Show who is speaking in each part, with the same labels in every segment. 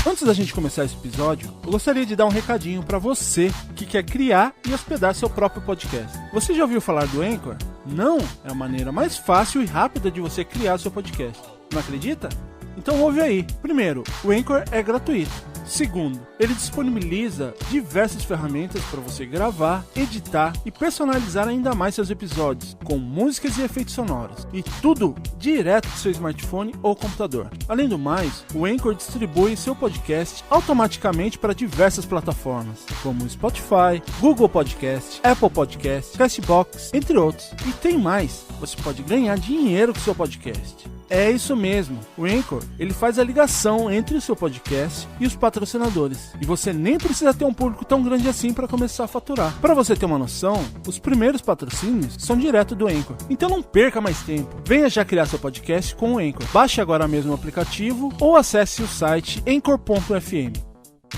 Speaker 1: Antes da gente começar esse episódio, eu gostaria de dar um recadinho para você que quer criar e hospedar seu próprio podcast. Você já ouviu falar do Anchor? Não, é a maneira mais fácil e rápida de você criar seu podcast. Não acredita? Então ouve aí. Primeiro, o Anchor é gratuito. Segundo, ele disponibiliza diversas ferramentas para você gravar, editar e personalizar ainda mais seus episódios, com músicas e efeitos sonoros. E tudo direto do seu smartphone ou computador. Além do mais, o Anchor distribui seu podcast automaticamente para diversas plataformas, como Spotify, Google Podcast, Apple Podcast, Castbox, entre outros. E tem mais, você pode ganhar dinheiro com seu podcast. É isso mesmo, o Anchor, ele faz a ligação entre o seu podcast e os patrocinadores. E você nem precisa ter um público tão grande assim para começar a faturar. Para você ter uma noção, os primeiros patrocínios são direto do Anchor. Então não perca mais tempo. Venha já criar seu podcast com o Anchor. Baixe agora mesmo o aplicativo ou acesse o site anchor.fm.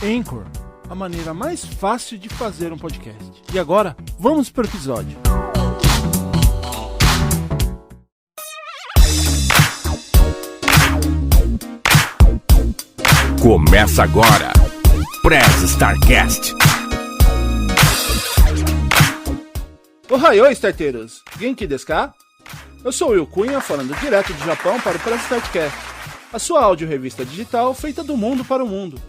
Speaker 1: Anchor, a maneira mais fácil de fazer um podcast. E agora, vamos para o episódio.
Speaker 2: Começa agora, Prez Starcast.
Speaker 1: Ohayou, starteiros! Genki desu ka? Eu sou o Will Cunha, falando direto do Japão para o Prez Starcast, a sua áudio-revista digital feita do mundo para o mundo.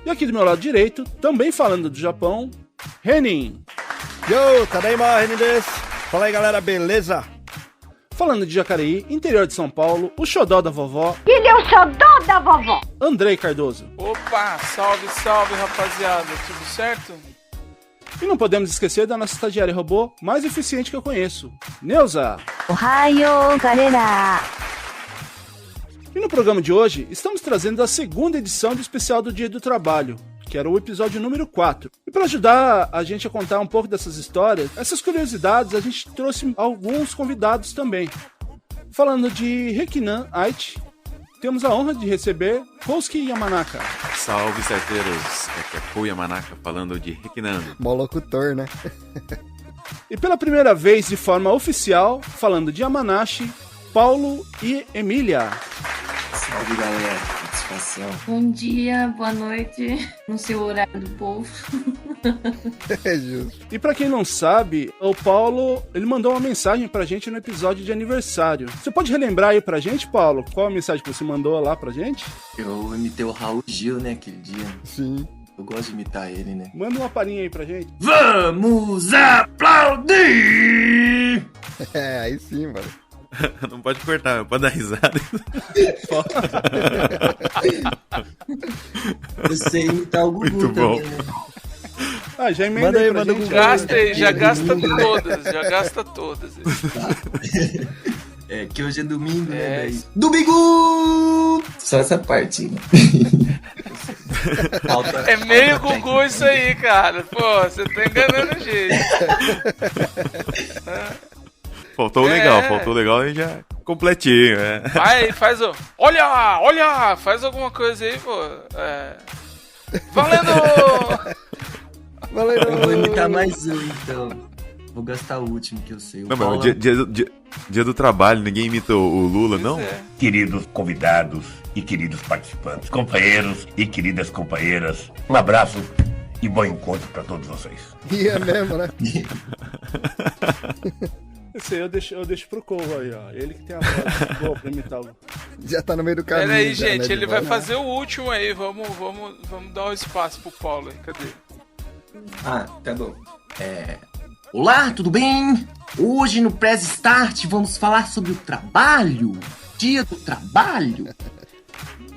Speaker 1: E aqui do meu lado direito, também falando do Japão, Renin.
Speaker 3: Yo, tadaima, Renin desu. Fala aí, galera, beleza?
Speaker 1: Falando de Jacareí, interior de São Paulo, o xodó da vovó.
Speaker 4: Ele é o xodó da vovó.
Speaker 1: Andrei Cardoso.
Speaker 5: Opa, salve, salve, rapaziada. Tudo certo?
Speaker 1: E não podemos esquecer da nossa estagiária robô mais eficiente que eu conheço, Neuza.
Speaker 4: Ohayou, galera.
Speaker 1: E no programa de hoje, estamos trazendo a segunda edição do especial do Dia do Trabalho, que era o episódio número 4. E para ajudar a gente a contar um pouco dessas histórias, essas curiosidades, a gente trouxe alguns convidados também. Falando de Rekinan Aichi, temos a honra de receber Kousuke Yamanaka.
Speaker 6: Salve, certeiros! Aqui é Kou Yamanaka falando de Rekinan.
Speaker 3: Mó locutor, né?
Speaker 1: E pela primeira vez de forma oficial, falando de Yamanashi, Paulo e Emília.
Speaker 7: Salve, galera. Satisfação.
Speaker 8: Bom dia, boa noite, no seu horário do povo.
Speaker 3: É justo.
Speaker 1: E pra quem não sabe, o Paulo, ele mandou uma mensagem pra gente no episódio de aniversário. Você pode relembrar aí pra gente, Paulo, qual a mensagem que você mandou lá pra gente?
Speaker 7: Eu imitei o Raul Gil, né, aquele dia.
Speaker 3: Sim.
Speaker 7: Eu gosto de imitar ele, né?
Speaker 1: Manda uma palhinha aí pra gente.
Speaker 7: Vamos aplaudir!
Speaker 3: É, aí sim, mano.
Speaker 6: Não pode cortar, pode dar risada.
Speaker 7: Eu sei imitar o Gugu
Speaker 6: Muito bom.
Speaker 7: também, né?
Speaker 1: Ah, já emenda
Speaker 3: Manda aí,
Speaker 1: aí pra
Speaker 3: manda
Speaker 1: gente.
Speaker 3: um
Speaker 5: Gasta aí, já gasta todas.
Speaker 7: É, que hoje é domingo, né?
Speaker 5: É.
Speaker 7: Daí... Domingo! Só essa parte, né? Falta-
Speaker 5: É meio
Speaker 7: falta
Speaker 5: Gugu isso aí, cara. Pô, você tá enganando a gente.
Speaker 6: Faltou o legal e já completinho, é.
Speaker 5: Vai, faz o... Olha, faz alguma coisa aí, pô. Valendo!
Speaker 3: Valeu.
Speaker 7: Eu vou imitar mais um, então. Vou gastar o último que eu sei. O
Speaker 6: Não, mas
Speaker 7: Paulo-
Speaker 6: dia do trabalho, ninguém imita o Lula, não?
Speaker 5: Pois é.
Speaker 9: Queridos convidados e queridos participantes, companheiros e queridas companheiras, um abraço e bom encontro para todos vocês.
Speaker 3: E é mesmo, né?
Speaker 1: Esse aí eu deixo pro Couvo aí, ó. Ele que tem a voz boa pra imitar o...
Speaker 3: Já tá no meio do caminho.
Speaker 5: Pera aí,
Speaker 3: já,
Speaker 5: gente,
Speaker 3: né, de
Speaker 5: ele vai
Speaker 3: volta.
Speaker 5: fazer o último aí. Vamos dar um espaço pro Paulo aí. Cadê?
Speaker 7: Ah, tá bom. Olá, tudo bem? Hoje no Press Start vamos falar sobre o trabalho. Dia do trabalho.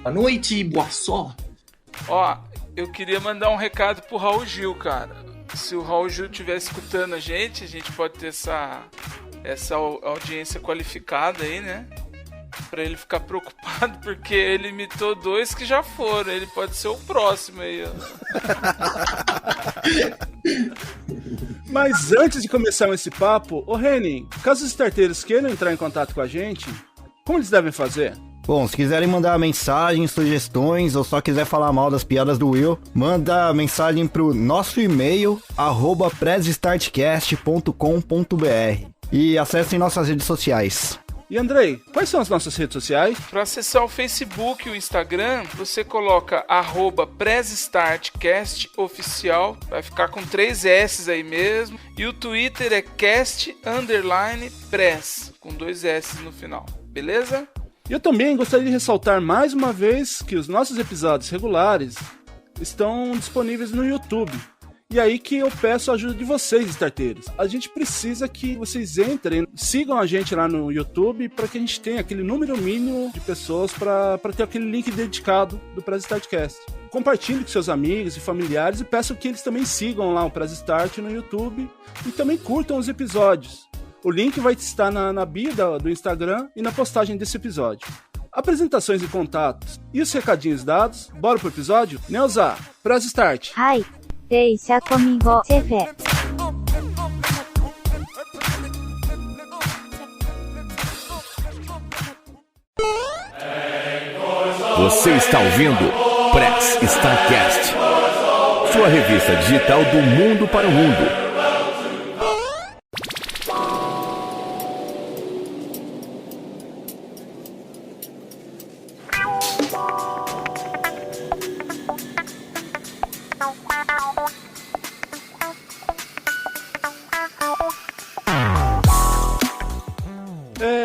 Speaker 7: Boa noite, boa sorte.
Speaker 5: Ó, eu queria mandar um recado pro Raul Gil, cara. Se o Raul Gil estiver escutando a gente pode ter essa audiência qualificada aí, né? Pra ele ficar preocupado, porque ele imitou 2 que já foram. Ele pode ser o próximo aí, ó.
Speaker 1: Mas antes de começar esse papo, ô Renin, caso os starteiros queiram entrar em contato com a gente, como eles devem fazer?
Speaker 10: Bom, se quiserem mandar mensagens, sugestões ou só quiser falar mal das piadas do Will, manda mensagem pro nosso e-mail @pressstartcast.com.br e acessem nossas redes sociais.
Speaker 1: E Andrei, quais são as nossas redes sociais?
Speaker 5: Para acessar o Facebook e o Instagram, você coloca @PressStartCast oficial, vai ficar com 3 S aí mesmo. E o Twitter é cast_press, com 2 S no final, beleza?
Speaker 1: Eu também gostaria de ressaltar mais uma vez que os nossos episódios regulares estão disponíveis no YouTube. E aí que eu peço a ajuda de vocês, starteiros. A gente precisa que vocês entrem, sigam a gente lá no YouTube para que a gente tenha aquele número mínimo de pessoas para ter aquele link dedicado do Press Startcast. Compartilhe com seus amigos e familiares e peço que eles também sigam lá o Press Start no YouTube e também curtam os episódios. O link vai estar na bio do Instagram e na postagem desse episódio. Apresentações e contatos e os recadinhos dados, bora pro episódio? Neuza, Press Start.
Speaker 4: Hi. Deixa comigo, chefe.
Speaker 2: Você está ouvindo Press Startcast, sua revista digital do mundo para o mundo.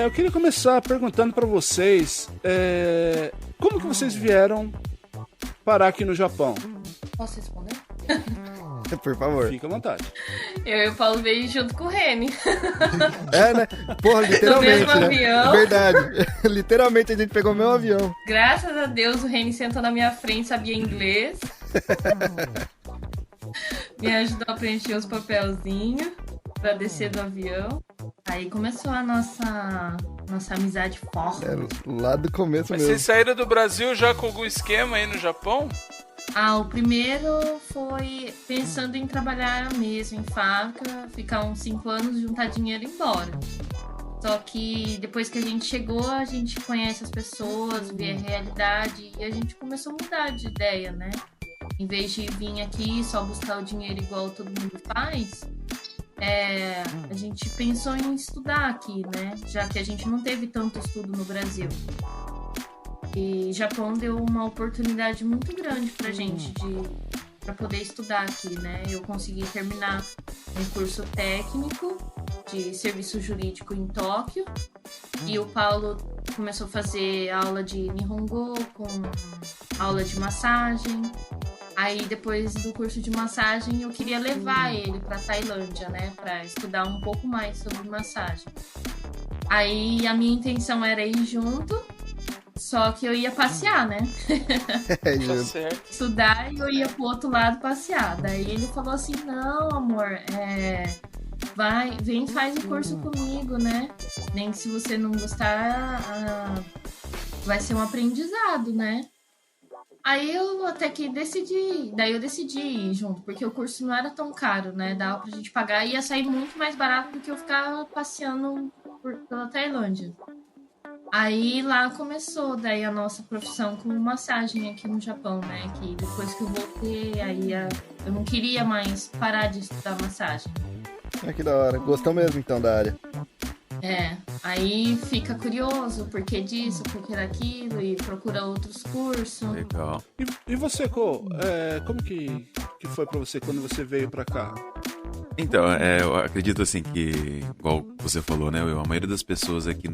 Speaker 1: Eu queria começar perguntando para vocês como que vocês vieram parar aqui no Japão?
Speaker 8: Posso responder?
Speaker 3: Por favor.
Speaker 1: Fica à vontade.
Speaker 8: Eu e o Paulo veio junto com o Reni.
Speaker 3: É, né? Porra, literalmente,
Speaker 8: No mesmo
Speaker 3: né?
Speaker 8: avião.
Speaker 3: Verdade. Literalmente a gente pegou o meu avião.
Speaker 8: Graças a Deus o Reni sentou na minha frente, sabia inglês. Me ajudou a preencher os papelzinhos pra descer do avião. Aí começou a nossa amizade forte.
Speaker 3: Lá do começo
Speaker 5: Mas
Speaker 3: mesmo.
Speaker 5: vocês saíram do Brasil já com algum esquema aí no Japão?
Speaker 8: O primeiro foi pensando em trabalhar mesmo em fábrica, ficar uns 5 anos, juntar dinheiro e ir embora. Só que depois que a gente chegou, a gente conhece as pessoas, vê a realidade e a gente começou a mudar de ideia, né? Em vez de vir aqui só buscar o dinheiro igual todo mundo faz, a gente pensou em estudar aqui, né? Já que a gente não teve tanto estudo no Brasil. E Japão deu uma oportunidade muito grande pra gente para poder estudar aqui, né? Eu consegui terminar um curso técnico de serviço jurídico em Tóquio e o Paulo começou a fazer aula de Nihongo com aula de massagem. Aí depois do curso de massagem eu queria levar ele pra Tailândia, né? Pra estudar um pouco mais sobre massagem. Aí a minha intenção era ir junto. Só que eu ia passear, né?
Speaker 5: Tá certo.
Speaker 8: Estudar e eu ia pro outro lado passear. Daí ele falou assim, não, amor, vem, faz o curso comigo, né? Nem que se você não gostar, vai ser um aprendizado, né? Aí eu até que decidi, daí eu decidi ir junto, porque o curso não era tão caro, né? Dava pra gente pagar e ia sair muito mais barato do que eu ficar passeando pela Tailândia. Aí lá começou daí a nossa profissão com massagem aqui no Japão, né? Que depois que eu voltei, aí eu não queria mais parar de estudar massagem.
Speaker 3: Que da hora. Gostou mesmo então da área.
Speaker 8: Aí fica curioso, por que disso, por que daquilo, e procura outros cursos.
Speaker 6: Legal.
Speaker 1: E você, Cô, como que foi pra você quando você veio pra cá?
Speaker 6: Então, eu acredito assim que, igual você falou, né, a maioria das pessoas aqui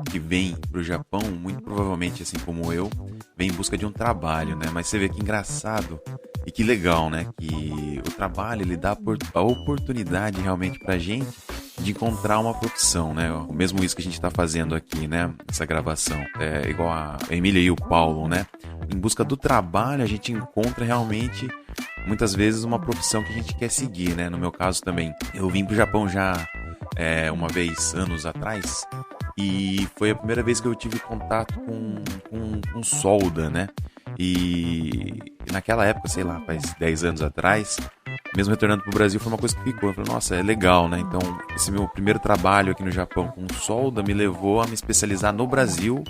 Speaker 6: que vem pro Japão, muito provavelmente, assim como eu, vem em busca de um trabalho, né, mas você vê que engraçado e que legal, né, que o trabalho, ele dá a oportunidade realmente pra gente de encontrar uma profissão, né, mesmo isso que a gente tá fazendo aqui, né, essa gravação, igual a Emília e o Paulo, né, em busca do trabalho a gente encontra realmente muitas vezes uma profissão que a gente quer seguir, né? No meu caso também. Eu vim pro Japão já uma vez, anos atrás, e foi a primeira vez que eu tive contato com solda, né? E naquela época, sei lá, faz 10 anos atrás, mesmo retornando pro Brasil, foi uma coisa que ficou. Eu falei, nossa, é legal, né? Então, esse meu primeiro trabalho aqui no Japão com solda me levou a me especializar no Brasil,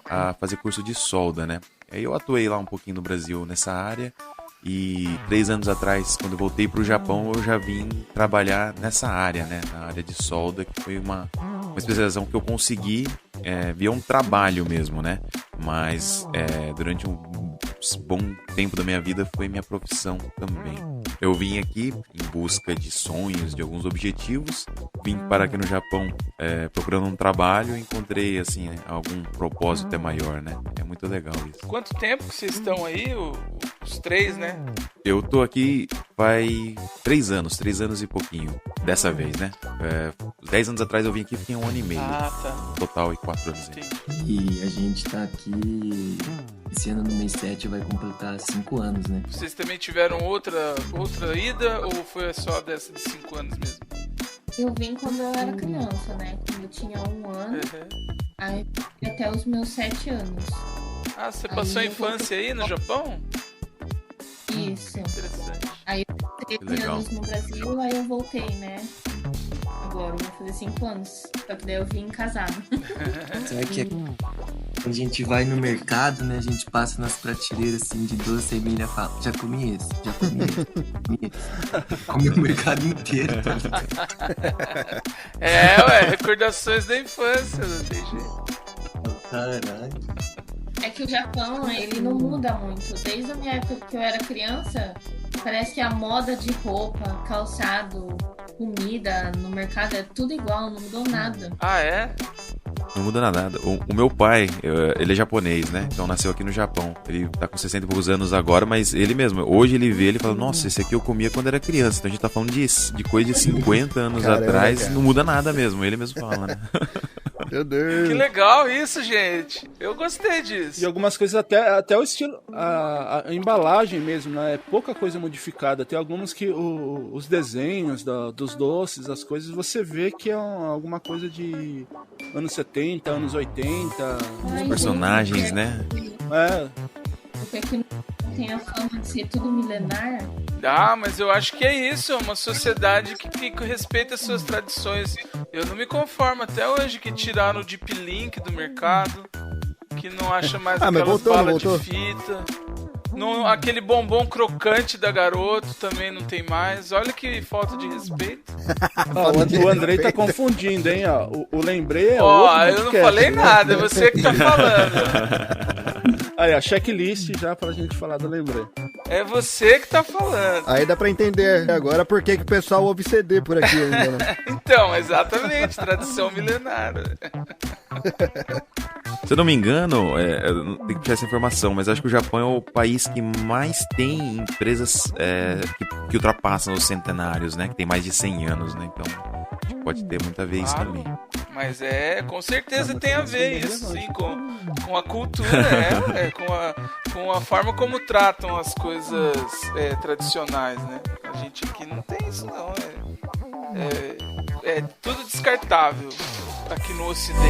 Speaker 6: a fazer curso de solda, né? Aí eu atuei lá um pouquinho no Brasil nessa área. E 3 anos atrás, quando eu voltei pro Japão, eu já vim trabalhar nessa área, né? Na área de solda, que foi uma especialização que eu consegui via um trabalho mesmo, né? Mas durante um bom tempo da minha vida foi minha profissão também. Eu vim aqui em busca de sonhos, de alguns objetivos. Vim parar aqui no Japão procurando um trabalho e encontrei, assim, algum propósito até maior, né? É muito legal isso.
Speaker 5: Quanto tempo que vocês estão aí? Os 3, né?
Speaker 6: Eu tô aqui vai 3 anos e pouquinho, dessa vez, né? 10 anos atrás eu vim aqui e fiquei 1 ano e meio.
Speaker 5: Ah, tá.
Speaker 6: Total, e 4 anos.
Speaker 7: E a gente tá aqui, esse ano no mês 7 vai completar 5 anos, né?
Speaker 5: Vocês também tiveram outra ida ou foi só dessa de 5 anos mesmo?
Speaker 8: Eu vim quando eu era criança, né? Quando eu tinha 1 ano, aí até os meus 7 anos.
Speaker 5: Ah, você passou a infância aí no Japão?
Speaker 8: Isso.
Speaker 5: Interessante.
Speaker 8: Aí eu fiquei 3 anos no Brasil, aí eu voltei, né? Agora eu vou fazer 5 anos. Só que daí eu vim casado.
Speaker 7: Será que quando a gente vai no mercado, né? A gente passa nas prateleiras assim de doce e a Emília fala, já comi esse. Comi o mercado inteiro.
Speaker 5: Recordações da infância, não tem jeito.
Speaker 7: Caralho.
Speaker 8: É que o Japão, ele não muda muito. Desde a minha época que eu era criança, parece que a moda de roupa, calçado, comida no mercado é tudo igual, não mudou nada.
Speaker 5: Ah, é?
Speaker 6: Não muda nada. O meu pai, ele é japonês, né? Então nasceu aqui no Japão. Ele tá com 60 e poucos anos agora, mas ele mesmo, hoje ele vê, ele fala, nossa, esse aqui eu comia quando era criança. Então a gente tá falando de coisa de 50 anos atrás, cara. Não muda nada mesmo, ele mesmo fala, né?
Speaker 10: Meu Deus.
Speaker 5: Que legal isso, gente. Eu gostei disso.
Speaker 1: E algumas coisas até o estilo, a embalagem mesmo, né? É pouca coisa modificada. Tem algumas que os desenhos dos doces, as coisas, você vê que é alguma coisa de anos 70, anos 80.
Speaker 6: Os personagens, né?
Speaker 8: Porque aqui não tem a fama de ser tudo milenar.
Speaker 5: Ah, mas eu acho que é isso, é uma sociedade que respeita as suas tradições. Eu não me conformo até hoje que tiraram o Deep Link do mercado, que não acha mais aquelas balas de fita. Não, aquele bombom crocante da Garoto também não tem mais. Olha que falta de respeito.
Speaker 1: O Andrei tá confundindo, hein? O lembrei é outro podcast.
Speaker 5: Eu não falei nada, é você que tá falando.
Speaker 1: Aí, a checklist já pra gente falar do lembrei.
Speaker 5: É você que tá falando.
Speaker 10: Aí dá pra entender agora por que o pessoal ouve CD por aqui ainda, né?
Speaker 5: Então, exatamente, tradição milenar.
Speaker 6: Se eu não me engano, eu tenho que puxar essa informação, mas acho que o Japão é o país que mais tem empresas que ultrapassam os centenários, né? Que tem mais de 100 anos, né? Então, acho que pode ter muito a ver isso também.
Speaker 5: Mas com certeza tem a ver isso, sim, com a cultura, com a forma como tratam as coisas tradicionais, né? A gente aqui não tem isso, não. É tudo descartável aqui no Ocidente.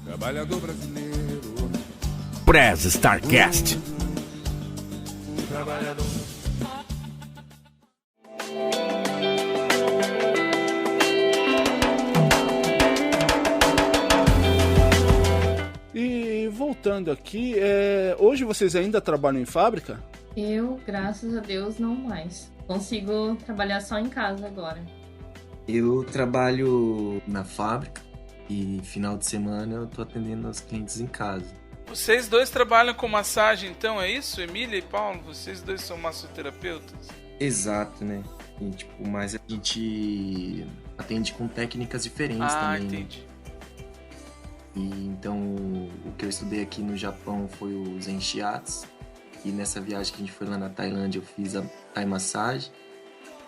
Speaker 2: Trabalhador brasileiro. Press Starcast. Trabalhador.
Speaker 1: E voltando aqui, hoje vocês ainda trabalham em fábrica?
Speaker 8: Eu, graças a Deus, não mais. Consigo trabalhar só em casa agora.
Speaker 7: Eu trabalho na fábrica e final de semana eu tô atendendo os clientes em casa.
Speaker 5: Vocês dois trabalham com massagem, então, é isso? Emília e Paulo, vocês dois são massoterapeutas?
Speaker 7: Exato, né? E, mas a gente atende com técnicas diferentes também.
Speaker 5: Entendi.
Speaker 7: Né? E então, o que eu estudei aqui no Japão foi o Zen Shiatsu. E nessa viagem que a gente foi lá na Tailândia, eu fiz a Thai Massage.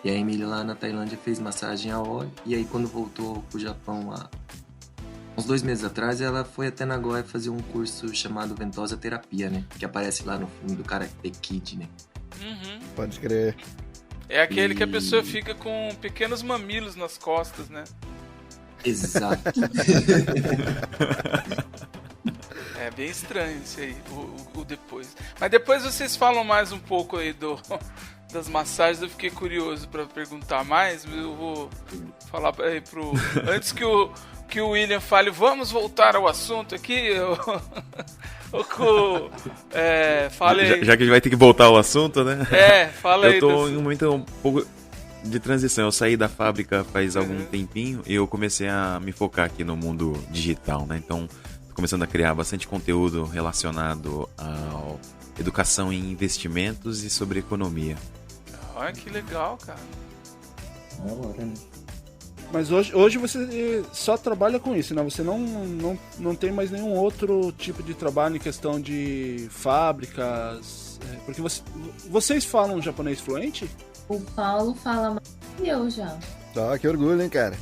Speaker 7: E a Emília lá na Tailândia fez massagem a óleo. E aí, quando voltou pro Japão, uns 2 meses atrás, ela foi até Nagoya fazer um curso chamado Ventosa Terapia, né? Que aparece lá no filme do Karate Kid, né?
Speaker 5: Uhum.
Speaker 10: Pode crer.
Speaker 5: É aquele que a pessoa fica com pequenos mamilos nas costas, né?
Speaker 7: Exato.
Speaker 5: É bem estranho isso aí, o depois. Mas depois vocês falam mais um pouco aí das massagens, eu fiquei curioso pra perguntar mais, eu vou falar aí antes que o William fale, vamos voltar ao assunto aqui, Ô, Ku, fala aí.
Speaker 6: Já que a gente vai ter que voltar ao assunto, né?
Speaker 5: Fala aí.
Speaker 6: Eu tô em um momento um pouco de transição. Eu saí da fábrica faz algum tempinho e eu comecei a me focar aqui no mundo digital, né? Então, tô começando a criar bastante conteúdo relacionado à educação em investimentos e sobre economia.
Speaker 5: Olha que legal, cara.
Speaker 1: Mas hoje você só trabalha com isso, né? Você não tem mais nenhum outro tipo de trabalho em questão de fábricas. Porque vocês falam japonês fluente?
Speaker 8: O Paulo fala mais que eu já.
Speaker 10: Tá, que orgulho, hein, cara?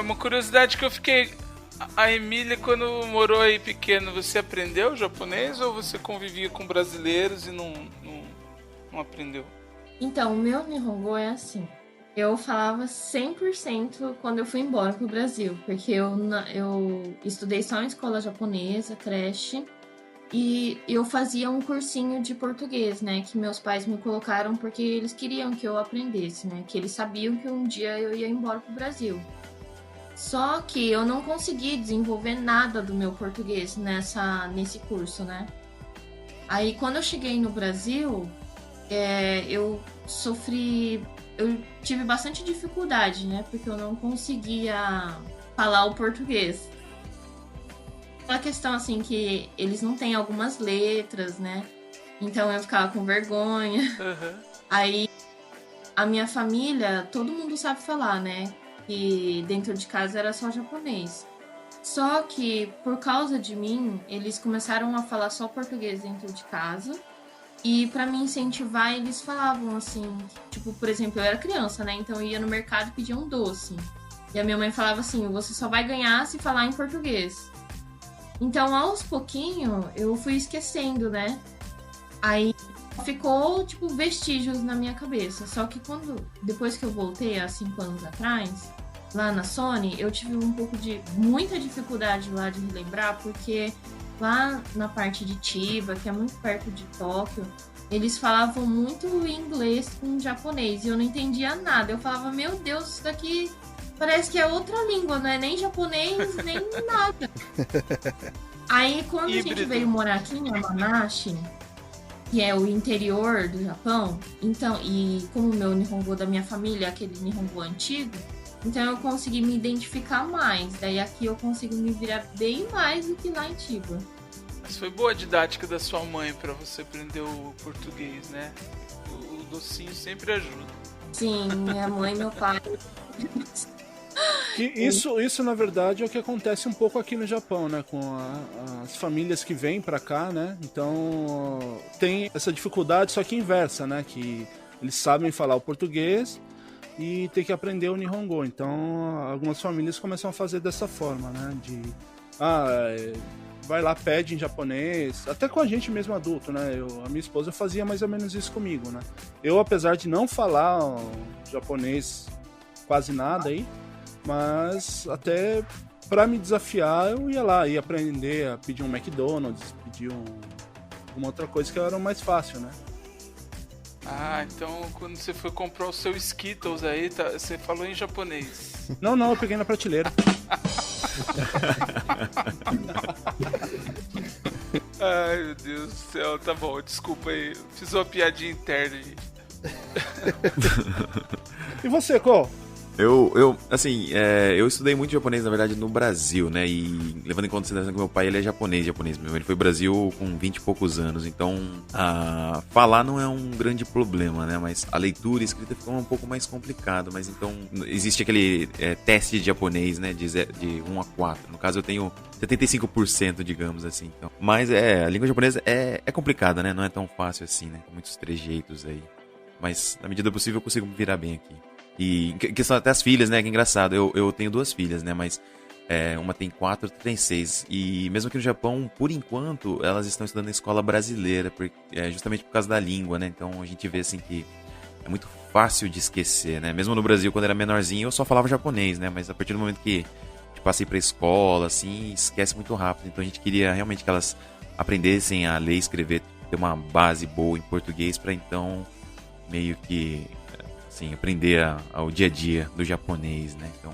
Speaker 5: Uma curiosidade que eu fiquei... A Emília, quando morou aí pequeno, você aprendeu japonês ou você convivia com brasileiros e não aprendeu?
Speaker 8: Então, o meu Nihongo é assim. Eu falava 100% quando eu fui embora pro Brasil, porque eu estudei só em escola japonesa, creche, e eu fazia um cursinho de português, né, que meus pais me colocaram porque eles queriam que eu aprendesse, né, que eles sabiam que um dia eu ia embora pro Brasil. Só que eu não consegui desenvolver nada do meu português nesse curso, né. Aí, quando eu cheguei no Brasil, eu tive bastante dificuldade, né? Porque eu não conseguia falar o português. Aquela questão, assim, que eles não têm algumas letras, né? Então eu ficava com vergonha.
Speaker 5: Uhum.
Speaker 8: Aí, a minha família, todo mundo sabe falar, né? E dentro de casa era só japonês. Só que, por causa de mim, eles começaram a falar só português dentro de casa. E pra me incentivar, eles falavam assim, tipo, por exemplo, eu era criança, né? Então eu ia no mercado e pedia um doce. E a minha mãe falava assim, você só vai ganhar se falar em português. Então, aos pouquinhos, eu fui esquecendo, né? Aí ficou, tipo, vestígios na minha cabeça. Só que depois que eu voltei, há 5 anos atrás, lá na Sony, eu tive muita dificuldade lá de relembrar, porque... Lá na parte de Chiba, que é muito perto de Tóquio, eles falavam muito inglês com japonês e eu não entendia nada. Eu falava, meu Deus, isso daqui parece que é outra língua, não é nem japonês, nem nada. Aí, quando a gente veio morar aqui em Yamanashi, que é o interior do Japão, então, e como o meu Nihongo da minha família é aquele Nihongo antigo, então eu consegui me identificar mais. Daí aqui eu consigo me virar bem mais do que lá em Chiba.
Speaker 5: Mas foi boa a didática da sua mãe pra você aprender o português, né? O docinho sempre ajuda.
Speaker 8: Sim, minha mãe e meu pai.
Speaker 1: Isso, na verdade, é o que acontece um pouco aqui no Japão, né? Com as famílias que vêm pra cá, né? Então, tem essa dificuldade, só que inversa, né? Que eles sabem falar o português e tem que aprender o Nihongo. Então, algumas famílias começam a fazer dessa forma, né? Vai lá, pede em japonês, até com a gente mesmo adulto, né? A minha esposa fazia mais ou menos isso comigo, né? Eu, apesar de não falar japonês quase nada aí, mas até pra me desafiar, eu ia lá, ia aprender a pedir um McDonald's, pedir uma outra coisa que era mais fácil, né?
Speaker 5: Ah, então quando você foi comprar o seu Skittles aí, você falou em japonês.
Speaker 1: Não, eu peguei na prateleira.
Speaker 5: Ai, meu Deus do céu, tá bom, desculpa aí, fiz uma piadinha interna, gente.
Speaker 1: E você, Cole?
Speaker 6: Eu estudei muito japonês, na verdade, no Brasil, né? E levando em consideração que meu pai, ele é japonês mesmo. Ele foi pro Brasil com 20 e poucos anos. Então, falar não é um grande problema, né? Mas a leitura e escrita ficou um pouco mais complicado. Mas então, existe aquele teste de japonês, né? De 1 a 4. No caso, eu tenho 75%, digamos assim. Então, mas a língua japonesa é complicada, né? Não é tão fácil assim, né? Com muitos trejeitos aí. Mas, na medida possível, eu consigo me virar bem aqui. E que são até as filhas, né? Que engraçado. Eu tenho 2 filhas, né? Mas uma tem 4, outra tem 6. E mesmo aqui no Japão, por enquanto, elas estão estudando na escola brasileira, justamente por causa da língua, né? Então a gente vê assim que é muito fácil de esquecer, né? Mesmo no Brasil, quando eu era menorzinho, eu só falava japonês, né? Mas a partir do momento que passei pra escola, assim, esquece muito rápido. Então a gente queria realmente que elas aprendessem a ler e escrever, ter uma base boa em português, pra então meio que... assim, aprender ao dia a dia do japonês, né? Então,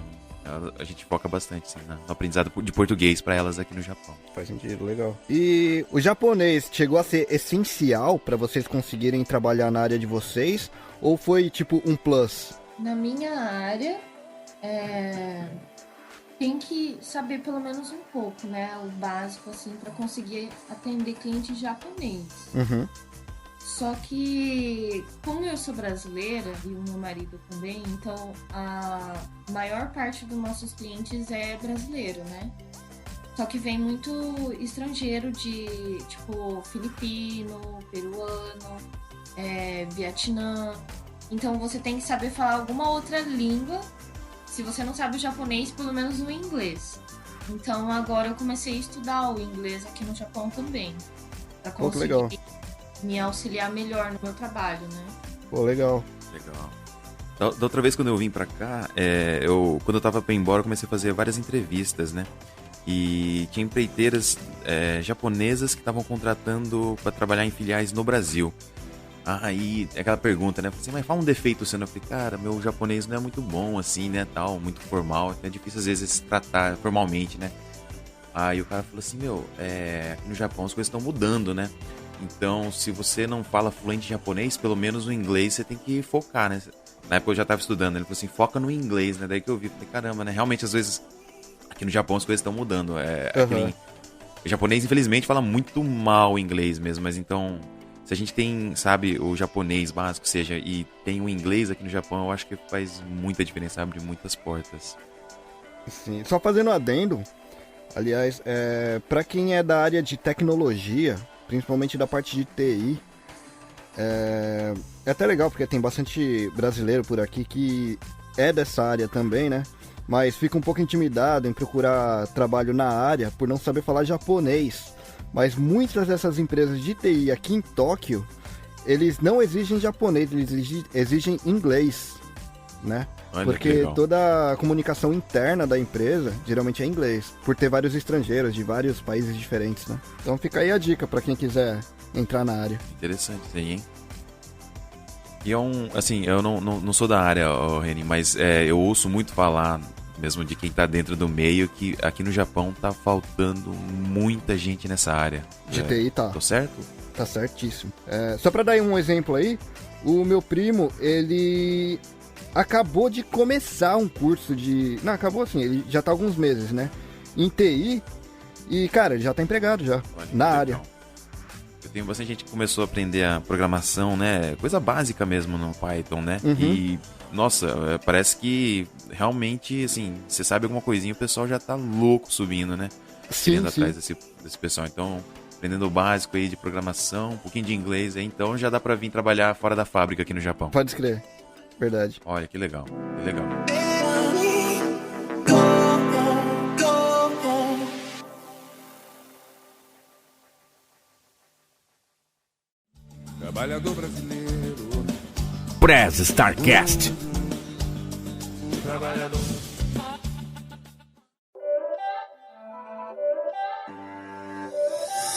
Speaker 6: A gente foca bastante assim, no aprendizado de português para elas aqui no Japão.
Speaker 10: Faz sentido, legal. E o japonês chegou a ser essencial para vocês conseguirem trabalhar na área de vocês? Ou foi tipo um plus?
Speaker 8: Na minha área, tem que saber pelo menos um pouco, né? O básico, assim, para conseguir atender cliente japonês.
Speaker 10: Uhum.
Speaker 8: Só que, como eu sou brasileira e o meu marido também, então a maior parte dos nossos clientes é brasileiro, né? Só que vem muito estrangeiro de, tipo, filipino, peruano, Vietnã. Então você tem que saber falar alguma outra língua. Se você não sabe o japonês, pelo menos o inglês. Então agora eu comecei a estudar o inglês aqui no Japão também. Pra conseguir
Speaker 10: legal.
Speaker 8: Me auxiliar melhor no meu trabalho, né?
Speaker 10: Pô, legal.
Speaker 6: Legal. Da outra vez quando eu vim pra cá, quando eu tava pra ir embora, eu comecei a fazer várias entrevistas, né? E tinha empreiteiras japonesas que estavam contratando pra trabalhar em filiais no Brasil. Aí, aquela pergunta, né? Assim, mas fala um defeito seu, né? Eu falei, cara, meu japonês não é muito bom, assim, né? Tal, muito formal. É difícil, às vezes, se tratar formalmente, né? Aí o cara falou assim, aqui no Japão as coisas estão mudando, né? Então, se você não fala fluente japonês, pelo menos no inglês você tem que focar, né? Na época eu já tava estudando, ele falou assim, foca no inglês, né? Daí que eu vi, falei, caramba, né? Realmente, às vezes, aqui no Japão as coisas estão mudando. O japonês, infelizmente, fala muito mal o inglês mesmo, mas então... Se a gente tem, sabe, o japonês básico, seja, e tem o inglês aqui no Japão, eu acho que faz muita diferença, abre muitas portas.
Speaker 10: Sim, só fazendo um adendo, aliás, para quem é da área de tecnologia, principalmente da parte de TI, é até legal, porque tem bastante brasileiro por aqui que é dessa área também, né? Mas fica um pouco intimidado em procurar trabalho na área por não saber falar japonês. Mas muitas dessas empresas de TI aqui em Tóquio, eles não exigem japonês, eles exigem inglês, né?
Speaker 6: Olha,
Speaker 10: porque toda a comunicação interna da empresa geralmente é inglês, por ter vários estrangeiros de vários países diferentes, né? Então fica aí a dica para quem quiser entrar na área.
Speaker 6: Interessante isso aí, hein? E assim, eu não sou da área, Reni, mas eu ouço muito falar, mesmo de quem tá dentro do meio, que aqui no Japão tá faltando muita gente nessa área.
Speaker 10: De TI tá.
Speaker 6: Tô certo?
Speaker 10: Tá certíssimo. Só pra dar um exemplo aí, o meu primo, ele acabou de começar um curso de... Não, acabou assim, ele já tá há alguns meses, né? Em TI, e cara, ele já tá empregado já, na área.
Speaker 6: Eu tenho bastante gente que começou a aprender a programação, né? Coisa básica mesmo no Python, né?
Speaker 10: Uhum.
Speaker 6: E, nossa, parece que realmente, assim, você sabe alguma coisinha, o pessoal já tá louco subindo, né?
Speaker 10: Sim, sim.
Speaker 6: Atrás desse pessoal. Então, aprendendo o básico aí de programação, um pouquinho de inglês, então já dá pra vir trabalhar fora da fábrica aqui no Japão.
Speaker 10: Pode escrever. Verdade.
Speaker 6: Olha, que legal, que legal.
Speaker 2: Trabalhador brasileiro. Press Starcast. Trabalhador.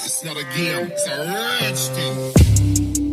Speaker 11: It's not a game, it's a rich thing.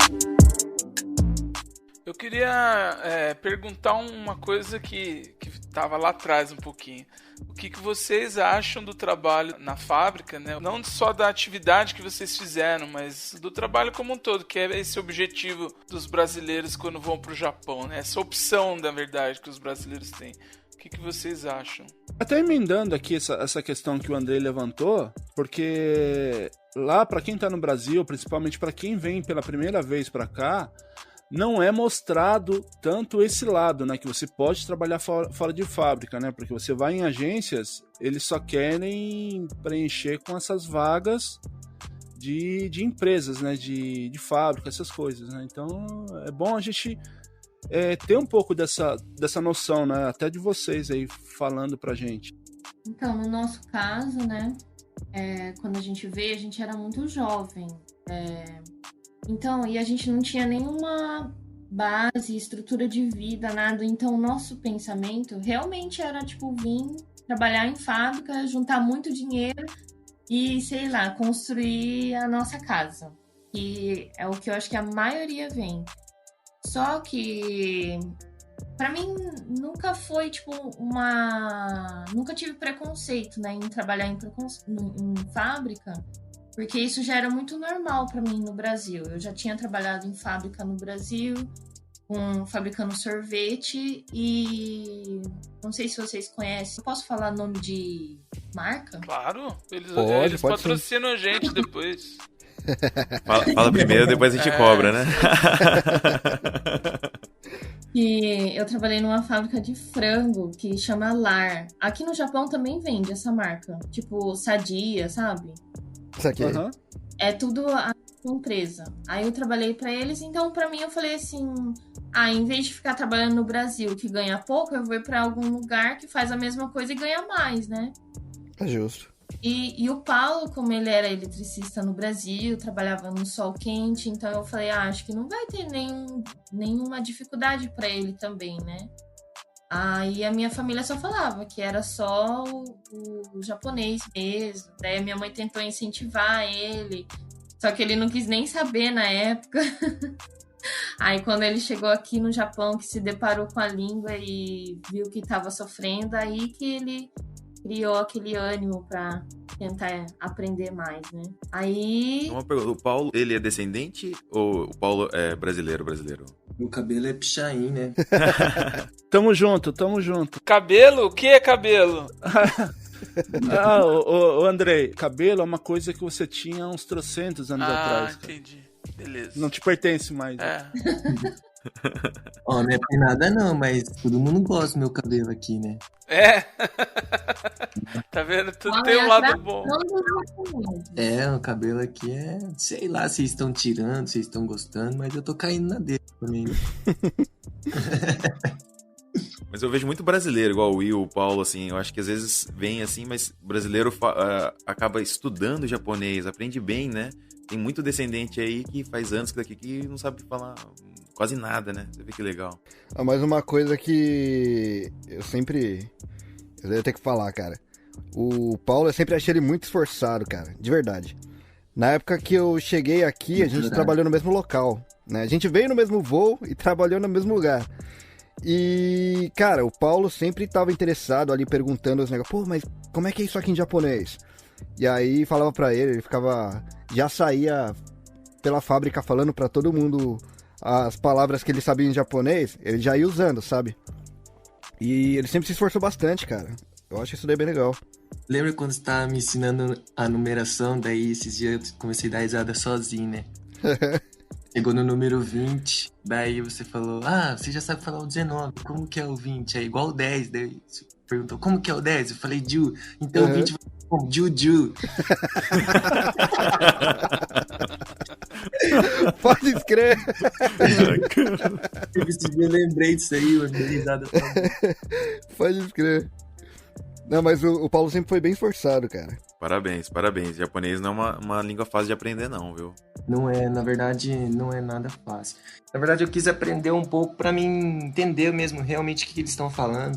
Speaker 5: Eu queria perguntar uma coisa que estava lá atrás um pouquinho. O que vocês acham do trabalho na fábrica, né? Não só da atividade que vocês fizeram, mas do trabalho como um todo, que é esse objetivo dos brasileiros quando vão para o Japão, né? Essa opção, na verdade, que os brasileiros têm. O que vocês acham?
Speaker 1: Até emendando aqui essa questão que o Andrei levantou, porque lá, para quem tá no Brasil, principalmente para quem vem pela primeira vez para cá, não é mostrado tanto esse lado, né? Que você pode trabalhar fora de fábrica, né? Porque você vai em agências, eles só querem preencher com essas vagas de empresas, né? De fábrica, essas coisas, né? Então, é bom a gente ter um pouco dessa noção, né? Até de vocês aí falando pra gente.
Speaker 8: Então, no nosso caso, né? Quando a gente veio, a gente era muito jovem. Então, e a gente não tinha nenhuma base, estrutura de vida, nada. Então, o nosso pensamento realmente era, tipo, vir trabalhar em fábrica, juntar muito dinheiro e, sei lá, construir a nossa casa. Que é o que eu acho que a maioria vem. Só que Pra mim, nunca foi, tipo, Nunca tive preconceito, né, em trabalhar em fábrica, porque isso já era muito normal pra mim no Brasil. Eu já tinha trabalhado em fábrica no Brasil, fabricando sorvete, e não sei se vocês conhecem. Eu posso falar nome de marca?
Speaker 5: Claro, eles patrocinam a gente depois.
Speaker 6: Fala primeiro, depois a gente cobra, né?
Speaker 8: E eu trabalhei numa fábrica de frango que chama Lar. Aqui no Japão também vende essa marca. Tipo, Sadia, sabe?
Speaker 10: Isso aqui.
Speaker 8: Uhum. É tudo a empresa. Aí eu trabalhei pra eles, então pra mim eu falei assim... em vez de ficar trabalhando no Brasil, que ganha pouco, eu vou ir pra algum lugar que faz a mesma coisa e ganha mais, né?
Speaker 10: É justo.
Speaker 8: E o Paulo, como ele era eletricista no Brasil, trabalhava no sol quente, então eu falei, acho que não vai ter nenhuma dificuldade para ele também, né? Aí a minha família só falava que era só o japonês mesmo. Daí minha mãe tentou incentivar ele, só que ele não quis nem saber na época. Aí quando ele chegou aqui no Japão, que se deparou com a língua e viu que estava sofrendo, aí que ele criou aquele ânimo pra tentar aprender mais, né? Aí...
Speaker 6: Uma pergunta, o Paulo, ele é descendente ou o Paulo é brasileiro?
Speaker 7: Meu cabelo é pichain, né?
Speaker 1: Tamo junto.
Speaker 5: Cabelo? O que é cabelo?
Speaker 1: Ô Andrei, cabelo é uma coisa que você tinha uns 300 anos atrás.
Speaker 5: Ah, entendi. Beleza.
Speaker 1: Não te pertence mais.
Speaker 7: Ó, não é por nada não, mas todo mundo gosta do meu cabelo aqui, né?
Speaker 5: Tá vendo? Tudo tem um lado bom.
Speaker 7: O cabelo aqui é... Sei lá se estão tirando, se estão gostando, mas eu tô caindo na dele também.
Speaker 6: Mas eu vejo muito brasileiro, igual o Will, o Paulo, assim, eu acho que às vezes vem assim, mas brasileiro acaba estudando japonês, aprende bem, né? Tem muito descendente aí que faz anos que não sabe falar quase nada, né? Você vê que legal.
Speaker 10: Mas uma coisa que eu ia ter que falar, cara. O Paulo, eu sempre achei ele muito esforçado, cara, de verdade. Na época que eu cheguei aqui, a gente trabalhou no mesmo local, né? A gente veio no mesmo voo e trabalhou no mesmo lugar. E, cara, o Paulo sempre estava interessado ali, perguntando os negócios. Pô, mas como é que é isso aqui em japonês? E aí falava pra ele ficava... Já saía pela fábrica falando pra todo mundo as palavras que ele sabia em japonês, ele já ia usando, sabe? E ele sempre se esforçou bastante, cara. Eu acho isso daí bem legal.
Speaker 7: Lembra quando você tava me ensinando a numeração? Daí esses dias eu comecei a dar risada sozinho, né? Chegou no número 20, daí você falou, você já sabe falar o 19, como que é o 20? É igual o 10, daí você perguntou, como que é o 10? Eu falei, Ju, então o 20 vai ser como Juju.
Speaker 10: Pode escrever.
Speaker 7: Eu lembrei disso aí, eu dei risada também.
Speaker 10: Pode escrever. Não, mas o Paulo sempre foi bem esforçado, cara.
Speaker 6: Parabéns. Japonês não é uma língua fácil de aprender, não, viu?
Speaker 7: Não é, na verdade, não é nada fácil. Na verdade, eu quis aprender um pouco pra mim entender mesmo realmente o que eles estão falando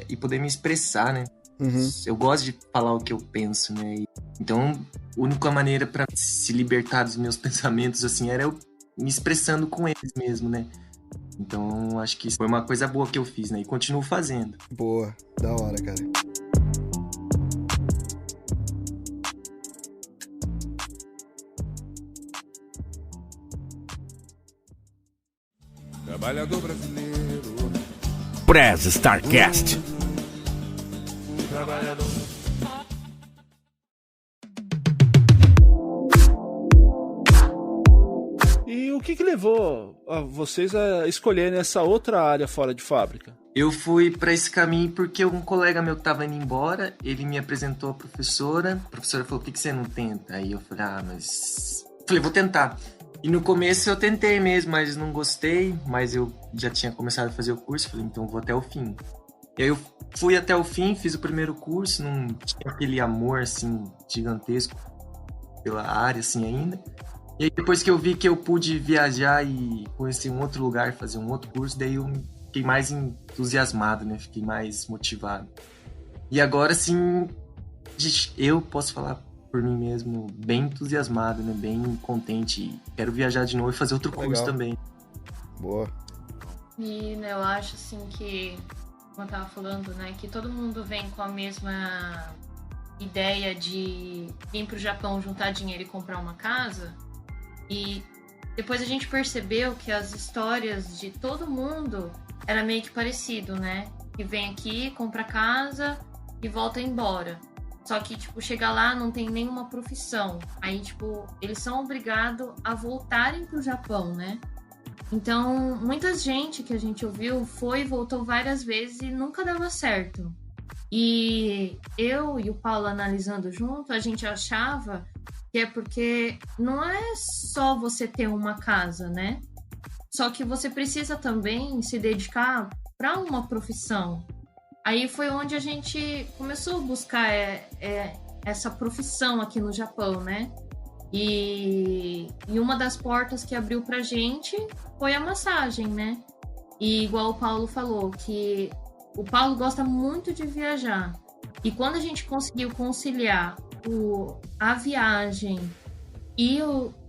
Speaker 7: e poder me expressar, né?
Speaker 10: Uhum.
Speaker 7: Eu gosto de falar o que eu penso, né? Então, a única maneira pra se libertar dos meus pensamentos, assim, era eu me expressando com eles mesmo, né? Então, acho que foi uma coisa boa que eu fiz, né? E continuo fazendo.
Speaker 10: Boa, da hora, cara.
Speaker 2: Trabalhador brasileiro. Press Starcast.
Speaker 1: Trabalhador. E o que levou vocês a escolherem essa outra área fora de fábrica?
Speaker 7: Eu fui pra esse caminho porque um colega meu que tava indo embora, ele me apresentou a professora falou, por que você não tenta? Aí eu falei, vou tentar. E no começo eu tentei mesmo, mas não gostei, mas eu já tinha começado a fazer o curso, falei, então eu vou até o fim. E aí eu fui até o fim, fiz o primeiro curso, não tinha aquele amor, assim, gigantesco pela área, assim, ainda. E aí depois que eu vi que eu pude viajar e conhecer um outro lugar, fazer um outro curso, daí eu fiquei mais entusiasmado, né? Fiquei mais motivado. E agora, sim, eu posso falar por mim mesmo, bem entusiasmado, né? Bem contente. Quero viajar de novo e fazer outro curso também.
Speaker 10: Boa.
Speaker 8: E né, eu acho assim que, como eu tava falando, né, que todo mundo vem com a mesma ideia de vir pro Japão, juntar dinheiro e comprar uma casa. E depois a gente percebeu que as histórias de todo mundo era meio que parecido, né? Que vem aqui, compra casa e volta embora. Só que, tipo, chega lá, não tem nenhuma profissão. Aí, tipo, eles são obrigados a voltarem pro Japão, né? Então, muita gente que a gente ouviu foi e voltou várias vezes e nunca dava certo. E eu e o Paulo analisando junto, a gente achava que é porque não é só você ter uma casa, né? Só que você precisa também se dedicar para uma profissão. Aí foi onde a gente começou a buscar essa profissão aqui no Japão, né? E uma das portas que abriu pra gente foi a massagem, né? E igual o Paulo falou, que o Paulo gosta muito de viajar. E quando a gente conseguiu conciliar a viagem e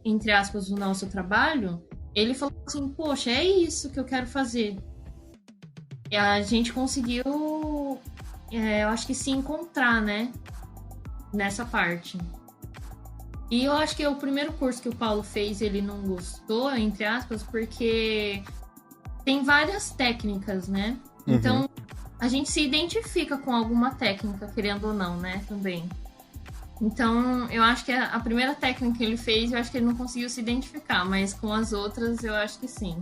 Speaker 8: entre aspas, o nosso trabalho, ele falou assim, poxa, é isso que eu quero fazer. E a gente conseguiu, eu acho que se encontrar, né? Nessa parte. E eu acho que o primeiro curso que o Paulo fez, ele não gostou, entre aspas, porque tem várias técnicas, né?
Speaker 10: Uhum.
Speaker 8: Então, a gente se identifica com alguma técnica, querendo ou não, né? Também. Então, eu acho que a primeira técnica que ele fez, eu acho que ele não conseguiu se identificar, mas com as outras, eu acho que sim.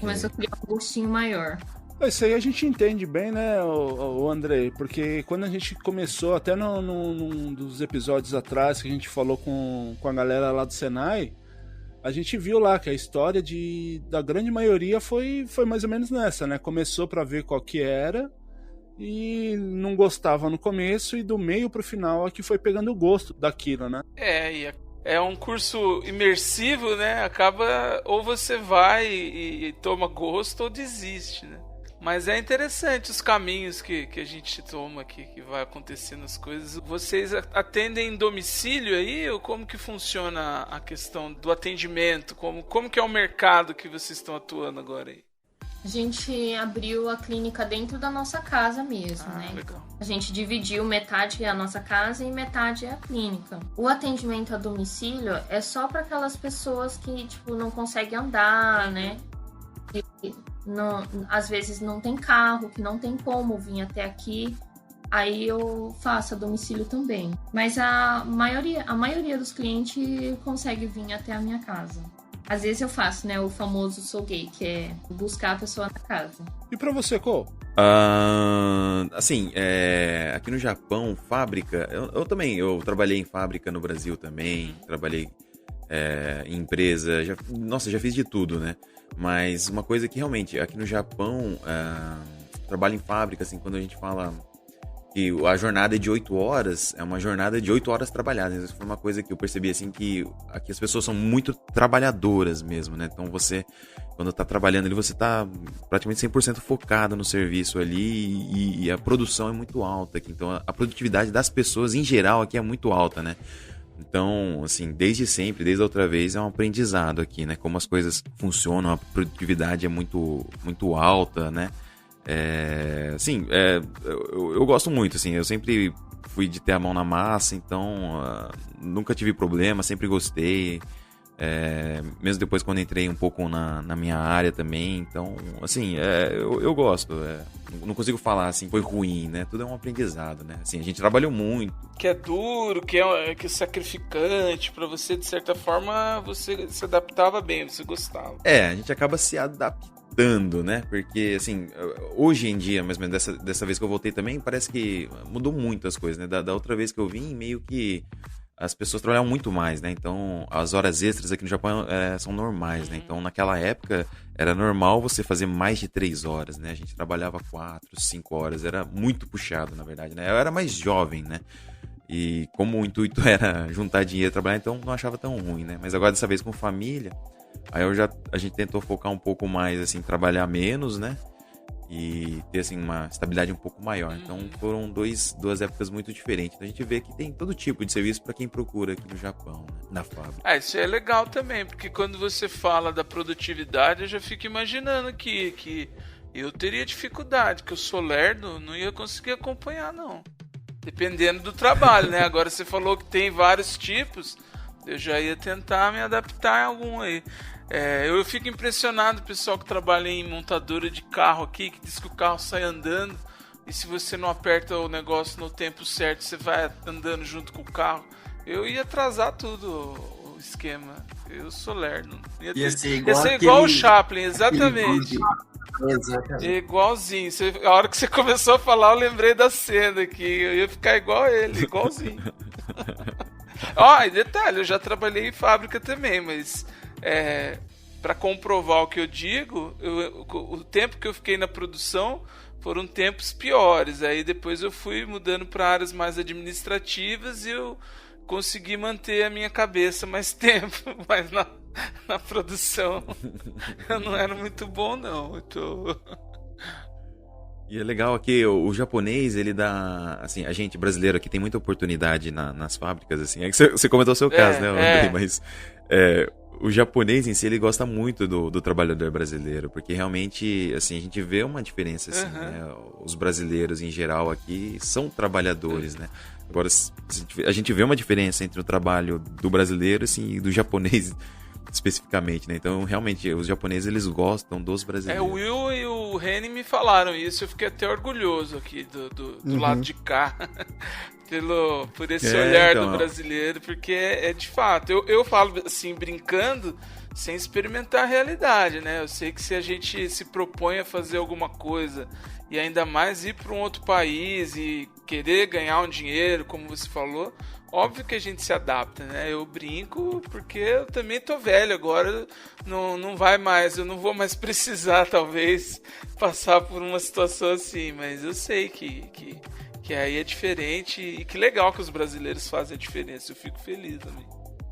Speaker 8: Começou a criar um gostinho maior.
Speaker 1: Isso aí a gente entende bem, né, o Andrei? Porque quando a gente começou, até num dos episódios atrás que a gente falou com a galera lá do Senai, a gente viu lá que a história da grande maioria foi mais ou menos nessa, né? Começou pra ver qual que era e não gostava no começo e do meio pro final é que foi pegando o gosto daquilo, né?
Speaker 5: É um curso imersivo, né? Acaba ou você vai e toma gosto ou desiste, né? Mas é interessante os caminhos que a gente toma aqui, que vai acontecendo as coisas. Vocês atendem em domicílio aí? Ou como que funciona a questão do atendimento? Como que é o mercado que vocês estão atuando agora aí?
Speaker 8: A gente abriu a clínica dentro da nossa casa mesmo, né?
Speaker 5: Legal.
Speaker 8: A gente dividiu metade é a nossa casa e metade é a clínica. O atendimento a domicílio é só para aquelas pessoas que, tipo, não conseguem andar, né? Não, às vezes não tem carro, que não tem como vir até aqui, aí eu faço a domicílio também. Mas a maioria dos clientes consegue vir até a minha casa. Às vezes eu faço, né, o famoso sou gay, que é buscar a pessoa na casa.
Speaker 1: E pra você, Cole?
Speaker 6: Assim, aqui no Japão, fábrica, eu trabalhei em fábrica no Brasil também, trabalhei em empresa, já fiz de tudo, né? Mas uma coisa que realmente, aqui no Japão, trabalho em fábrica, assim, quando a gente fala que a jornada é de 8 horas, é uma jornada de 8 horas trabalhadas. Isso foi uma coisa que eu percebi, assim, que aqui as pessoas são muito trabalhadoras mesmo, né? Então você, quando tá trabalhando ali, você tá praticamente 100% focado no serviço ali e a produção é muito alta aqui. Então a produtividade das pessoas, em geral, aqui é muito alta, né? Então, assim, desde sempre, desde a outra vez, é um aprendizado aqui, né? Como as coisas funcionam, a produtividade é muito, muito alta, né? Eu gosto muito, assim, eu sempre fui de ter a mão na massa, então nunca tive problema, sempre gostei. Mesmo depois quando entrei um pouco na minha área também, então, assim, eu gosto. Não consigo falar assim, foi ruim, né? Tudo é um aprendizado, né? Assim, a gente trabalhou muito.
Speaker 5: Que é duro, que é sacrificante, pra você, de certa forma, você se adaptava bem, você gostava.
Speaker 6: A gente acaba se adaptando, né? Porque, assim, hoje em dia, mais ou menos dessa vez que eu voltei também, parece que mudou muito as coisas, né? Da outra vez que eu vim, meio que as pessoas trabalhavam muito mais, né? Então, as horas extras aqui no Japão são normais, né? Então, naquela época, era normal você fazer mais de 3 horas, né? A gente trabalhava 4, 5 horas. Era muito puxado, na verdade, né? Eu era mais jovem, né? E como o intuito era juntar dinheiro e trabalhar, então não achava tão ruim, né? Mas agora, dessa vez com família, aí a gente tentou focar um pouco mais, assim, trabalhar menos, né? e ter assim uma estabilidade um pouco maior. Então foram duas épocas muito diferentes. Então a gente vê que tem todo tipo de serviço para quem procura aqui no Japão, né? Na fábrica.
Speaker 5: Isso é legal também, porque quando você fala da produtividade, eu já fico imaginando que eu teria dificuldade, que eu sou lerdo, não ia conseguir acompanhar, não. Dependendo do trabalho, né? Agora você falou que tem vários tipos, eu já ia tentar me adaptar a algum aí. Eu fico impressionado o pessoal que trabalha em montadora de carro aqui, que diz que o carro sai andando, e se você não aperta o negócio no tempo certo, você vai andando junto com o carro. Eu ia atrasar tudo o esquema. Eu sou lerdo.
Speaker 7: Ia ser igual
Speaker 5: o Chaplin, exatamente.
Speaker 7: Exatamente.
Speaker 5: Igualzinho. A hora que você começou a falar, eu lembrei da cena aqui. Eu ia ficar igual ele, igualzinho. E detalhe, eu já trabalhei em fábrica também, mas para comprovar o que eu digo, o tempo que eu fiquei na produção foram tempos piores. Aí depois eu fui mudando para áreas mais administrativas e eu consegui manter a minha cabeça mais tempo, mas na produção eu não era muito bom, não.
Speaker 6: E é legal aqui, o japonês, ele dá, assim, a gente brasileiro aqui tem muita oportunidade nas fábricas, assim, é que você comentou o seu caso, né, Andrei, mas o japonês em si, ele gosta muito do trabalhador brasileiro, porque realmente, assim, a gente vê uma diferença, assim, né, os brasileiros em geral aqui são trabalhadores, né, agora a gente vê uma diferença entre o trabalho do brasileiro, assim, e do japonês especificamente, né? Então, realmente, os japoneses, eles gostam dos brasileiros.
Speaker 5: O Will e o Reni me falaram isso, eu fiquei até orgulhoso aqui do lado de cá, por esse olhar do brasileiro, porque de fato, eu falo assim, brincando, sem experimentar a realidade, né? Eu sei que se a gente se propõe a fazer alguma coisa, e ainda mais ir para um outro país e querer ganhar um dinheiro, como você falou, óbvio que a gente se adapta, né? Eu brinco porque eu também tô velho agora, não vai mais, eu não vou mais precisar, talvez, passar por uma situação assim, mas eu sei que aí é diferente e que legal que os brasileiros fazem a diferença, eu fico feliz também.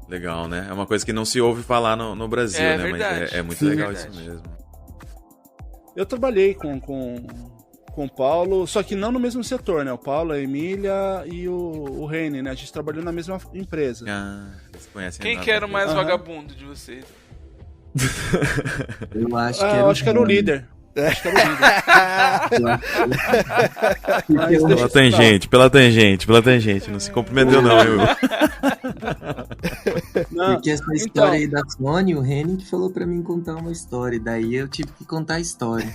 Speaker 6: Legal, né? É uma coisa que não se ouve falar no Brasil, né?
Speaker 5: Verdade.
Speaker 6: Mas é muito legal isso mesmo.
Speaker 1: Eu trabalhei com o Paulo, só que não no mesmo setor, né? O Paulo, a Emília e o Reni, né? A gente trabalhou na mesma empresa.
Speaker 6: Vocês conhecem.
Speaker 5: Quem que era o mais vagabundo de vocês?
Speaker 7: Eu acho que
Speaker 1: era o líder. Acho que era o líder.
Speaker 6: Pela tangente. Não se comprometeu, não.
Speaker 7: Porque essa história aí da Sony, o Reni que falou pra mim contar uma história. Daí eu tive que contar a história.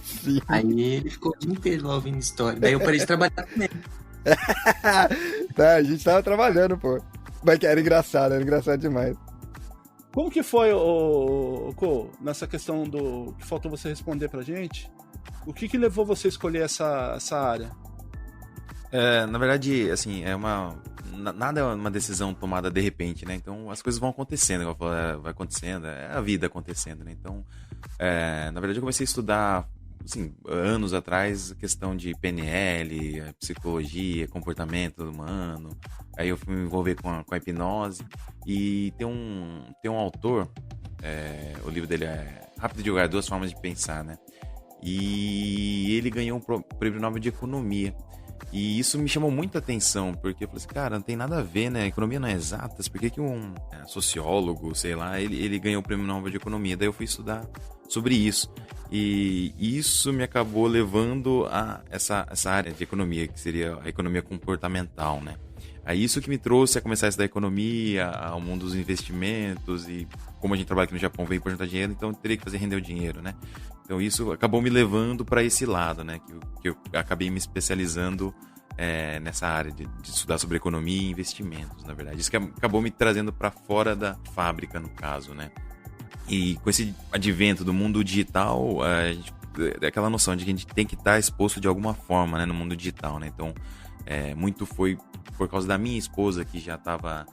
Speaker 10: Sim.
Speaker 7: Aí ele ficou o dia inteiro lá ouvindo história. Daí eu parei de trabalhar também.
Speaker 10: A gente tava trabalhando, pô. Mas que era engraçado demais.
Speaker 1: Como que foi, Ko, nessa questão do que faltou você responder pra gente? O que levou você a escolher essa área?
Speaker 6: Na verdade, assim, nada é uma decisão tomada de repente, né? Então as coisas vão acontecendo, vai acontecendo, é a vida acontecendo, né? Então, na verdade eu comecei a estudar, assim, anos atrás, a questão de PNL, psicologia, comportamento humano. Aí eu fui me envolver com a hipnose. E tem um autor, o livro dele é Rápido e Devagar, 2 Formas de Pensar, né? E ele ganhou um prêmio Nobel de Economia. E isso me chamou muita atenção, porque eu falei assim, cara, não tem nada a ver, né? Economia não é exatas, por que um sociólogo, sei lá, ele ganhou o prêmio Nobel de Economia? Daí eu fui estudar sobre isso. E isso me acabou levando a essa área de economia, que seria a economia comportamental, né? Aí isso que me trouxe a começar a estudar economia, ao mundo dos investimentos, e como a gente trabalha aqui no Japão, veio para juntar dinheiro, então eu teria que fazer render o dinheiro, né? Então isso acabou me levando para esse lado, né? Que eu acabei me especializando nessa área de estudar sobre economia e investimentos, na verdade. Isso que acabou me trazendo para fora da fábrica, no caso, né? E com esse advento do mundo digital, aquela noção de que a gente tem que estar exposto de alguma forma, né, no mundo digital, né? Então, muito foi por causa da minha esposa, que já estava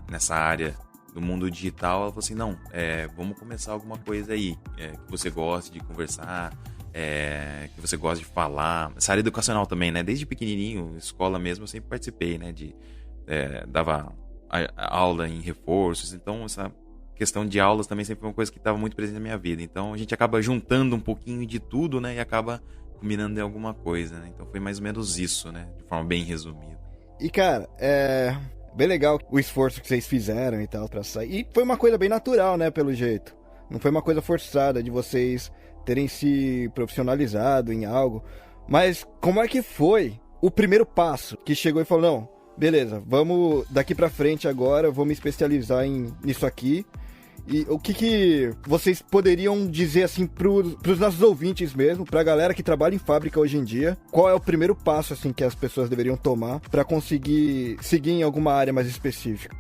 Speaker 6: nessa área do mundo digital. Ela falou assim, não, vamos começar alguma coisa aí, que você goste de conversar, que você goste de falar. Essa área educacional também, né? Desde pequenininho, escola mesmo, eu sempre participei, né? Dava aula em reforços, então essa questão de aulas também sempre foi uma coisa que estava muito presente na minha vida. Então a gente acaba juntando um pouquinho de tudo, né? E acaba combinando em alguma coisa, né? Então foi mais ou menos isso, né? De forma bem resumida.
Speaker 10: E, cara, bem legal o esforço que vocês fizeram e tal pra sair. E foi uma coisa bem natural, né? Pelo jeito. Não foi uma coisa forçada de vocês terem se profissionalizado em algo. Mas como é que foi o primeiro passo que chegou e falou, não, beleza, vamos daqui pra frente agora, eu vou me especializar nisso aqui. E o que vocês poderiam dizer assim pros nossos ouvintes mesmo, pra galera que trabalha em fábrica hoje em dia, qual é o primeiro passo assim que as pessoas deveriam tomar pra conseguir seguir em alguma área mais específica?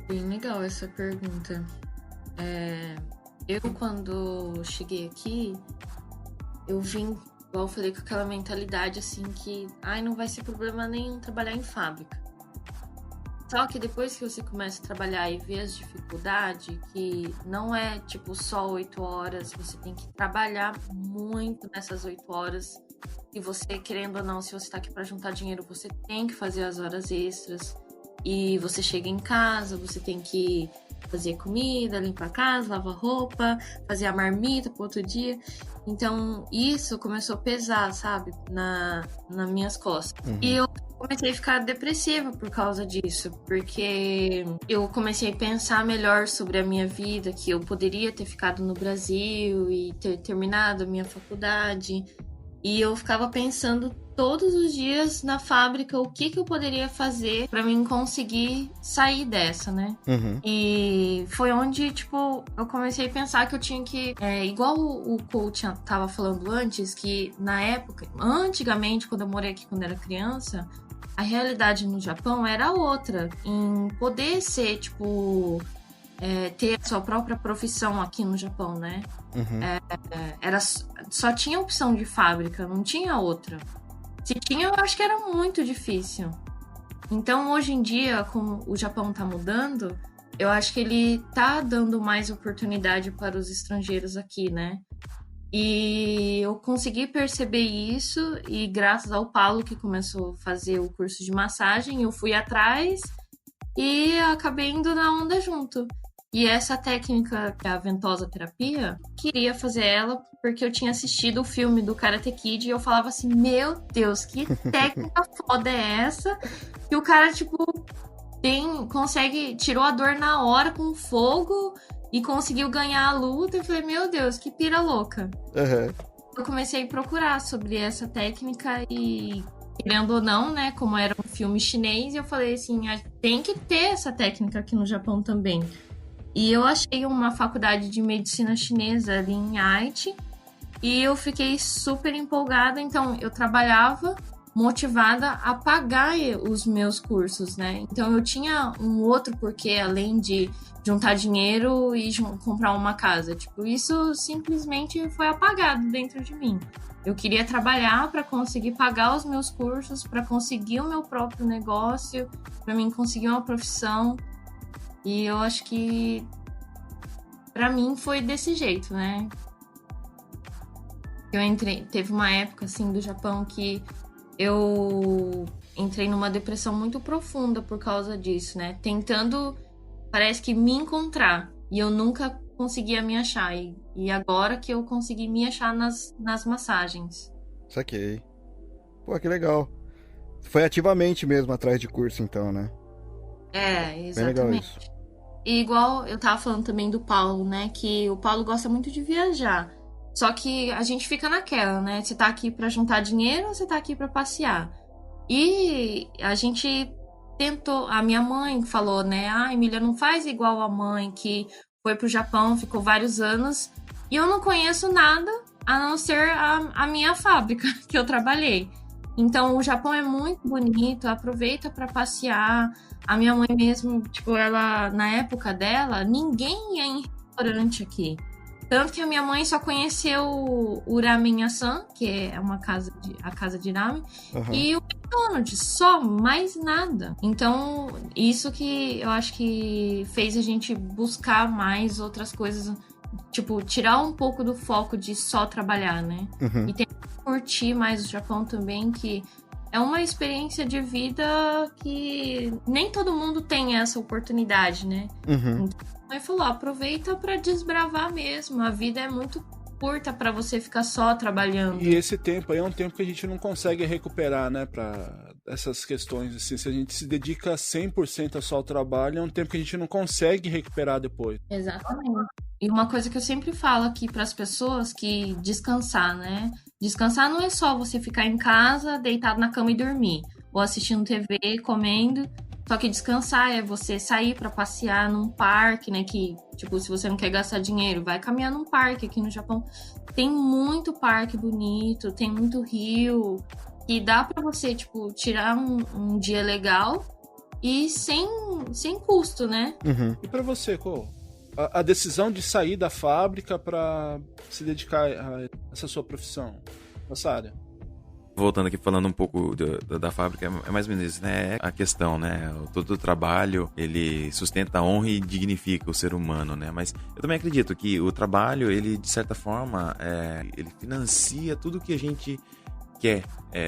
Speaker 8: Bem legal essa pergunta. Eu, quando cheguei aqui, eu vim, igual eu falei, com aquela mentalidade assim que, não vai ser problema nenhum trabalhar em fábrica. Só que depois que você começa a trabalhar e vê as dificuldades, que não é tipo só 8 horas, você tem que trabalhar muito nessas 8 horas. E você, querendo ou não, se você tá aqui para juntar dinheiro, você tem que fazer as horas extras. E você chega em casa, você tem que fazer comida, limpar a casa, lavar roupa, fazer a marmita pro outro dia. Então, isso começou a pesar, sabe, nas minhas costas.
Speaker 10: Uhum.
Speaker 8: E eu comecei a ficar depressiva por causa disso, porque eu comecei a pensar melhor sobre a minha vida, que eu poderia ter ficado no Brasil e ter terminado a minha faculdade. E eu ficava pensando todos os dias na fábrica o que eu poderia fazer pra mim conseguir sair dessa, né?
Speaker 10: Uhum.
Speaker 8: E foi onde, tipo, eu comecei a pensar que eu tinha que... igual o coach tava falando antes, que na época, antigamente, quando eu morei aqui quando era criança, a realidade no Japão era outra. Em poder ser, tipo... ter a sua própria profissão aqui no Japão, né?
Speaker 10: Uhum.
Speaker 8: Só tinha opção de fábrica, não tinha outra. Se tinha, eu acho que era muito difícil. Então, hoje em dia, como o Japão tá mudando, eu acho que ele tá dando mais oportunidade para os estrangeiros aqui, né? E eu consegui perceber isso, e graças ao Paulo, que começou a fazer o curso de massagem, eu fui atrás e acabei indo na onda junto. E essa técnica, a ventosa terapia, queria fazer ela porque eu tinha assistido o filme do Karate Kid e eu falava assim, meu Deus, que técnica foda é essa? Que o cara, tipo, tirou a dor na hora com fogo e conseguiu ganhar a luta. Eu falei, meu Deus, que pira louca.
Speaker 10: Uhum.
Speaker 8: Eu comecei a procurar sobre essa técnica e... querendo ou não, né, como era um filme chinês, eu falei assim, tem que ter essa técnica aqui no Japão também. E eu achei uma faculdade de medicina chinesa ali em Aichi e eu fiquei super empolgada, então eu trabalhava motivada a pagar os meus cursos, né? Então eu tinha um outro porquê, além de juntar dinheiro e comprar uma casa. Tipo, isso simplesmente foi apagado dentro de mim. Eu queria trabalhar para conseguir pagar os meus cursos, para conseguir o meu próprio negócio, para mim conseguir uma profissão. E eu acho que para mim foi desse jeito, né? Teve uma época assim do Japão que eu entrei numa depressão muito profunda por causa disso, né? Tentando, parece que me encontrar. E eu nunca conseguia me achar. E agora que eu consegui me achar nas massagens.
Speaker 10: Saquei. Pô, que legal. Foi ativamente mesmo atrás de curso, então, né?
Speaker 8: Exatamente.
Speaker 10: Bem legal isso.
Speaker 8: E igual eu tava falando também do Paulo, né? Que o Paulo gosta muito de viajar. Só que a gente fica naquela, né? Você tá aqui pra juntar dinheiro ou você tá aqui pra passear? E a gente tentou... A minha mãe falou, né? Emília, não faz igual a mãe que foi pro Japão, ficou vários anos. E eu não conheço nada a não ser a minha fábrica que eu trabalhei. Então, o Japão é muito bonito, aproveita para passear. A minha mãe mesmo, tipo, ela, na época dela, ninguém ia em restaurante aqui. Tanto que a minha mãe só conheceu o Ramen-san, que é a casa de ramen, e o McDonald's, só, mais nada. Então, isso que eu acho que fez a gente buscar mais outras coisas, tipo, tirar um pouco do foco de só trabalhar, né?
Speaker 10: Uhum.
Speaker 8: E tentar curtir mais o Japão também, que é uma experiência de vida que nem todo mundo tem essa oportunidade, né?
Speaker 10: Uhum.
Speaker 8: Então, ele falou, aproveita pra desbravar mesmo. A vida é muito curta pra você ficar só trabalhando.
Speaker 1: E esse tempo aí é um tempo que a gente não consegue recuperar, né, pra essas questões, assim, se a gente se dedica 100% só ao trabalho, é um tempo que a gente não consegue recuperar depois.
Speaker 8: Exatamente. E uma coisa que eu sempre falo aqui pras pessoas, que descansar, né? Descansar não é só você ficar em casa, deitado na cama e dormir, ou assistindo TV, comendo. Só que descansar é você sair pra passear num parque, né? Que, tipo, se você não quer gastar dinheiro, vai caminhar num parque aqui no Japão. Tem muito parque bonito, tem muito rio. E dá pra você, tipo, tirar um dia legal e sem custo, né?
Speaker 10: Uhum.
Speaker 1: E pra você, Cole? A decisão de sair da fábrica pra se dedicar a essa sua profissão, essa área?
Speaker 6: Voltando aqui, falando um pouco da fábrica, é mais ou menos isso, né? A questão, né? Todo o trabalho, ele sustenta a honra e dignifica o ser humano, né? Mas eu também acredito que o trabalho, ele, de certa forma, ele financia tudo que a gente quer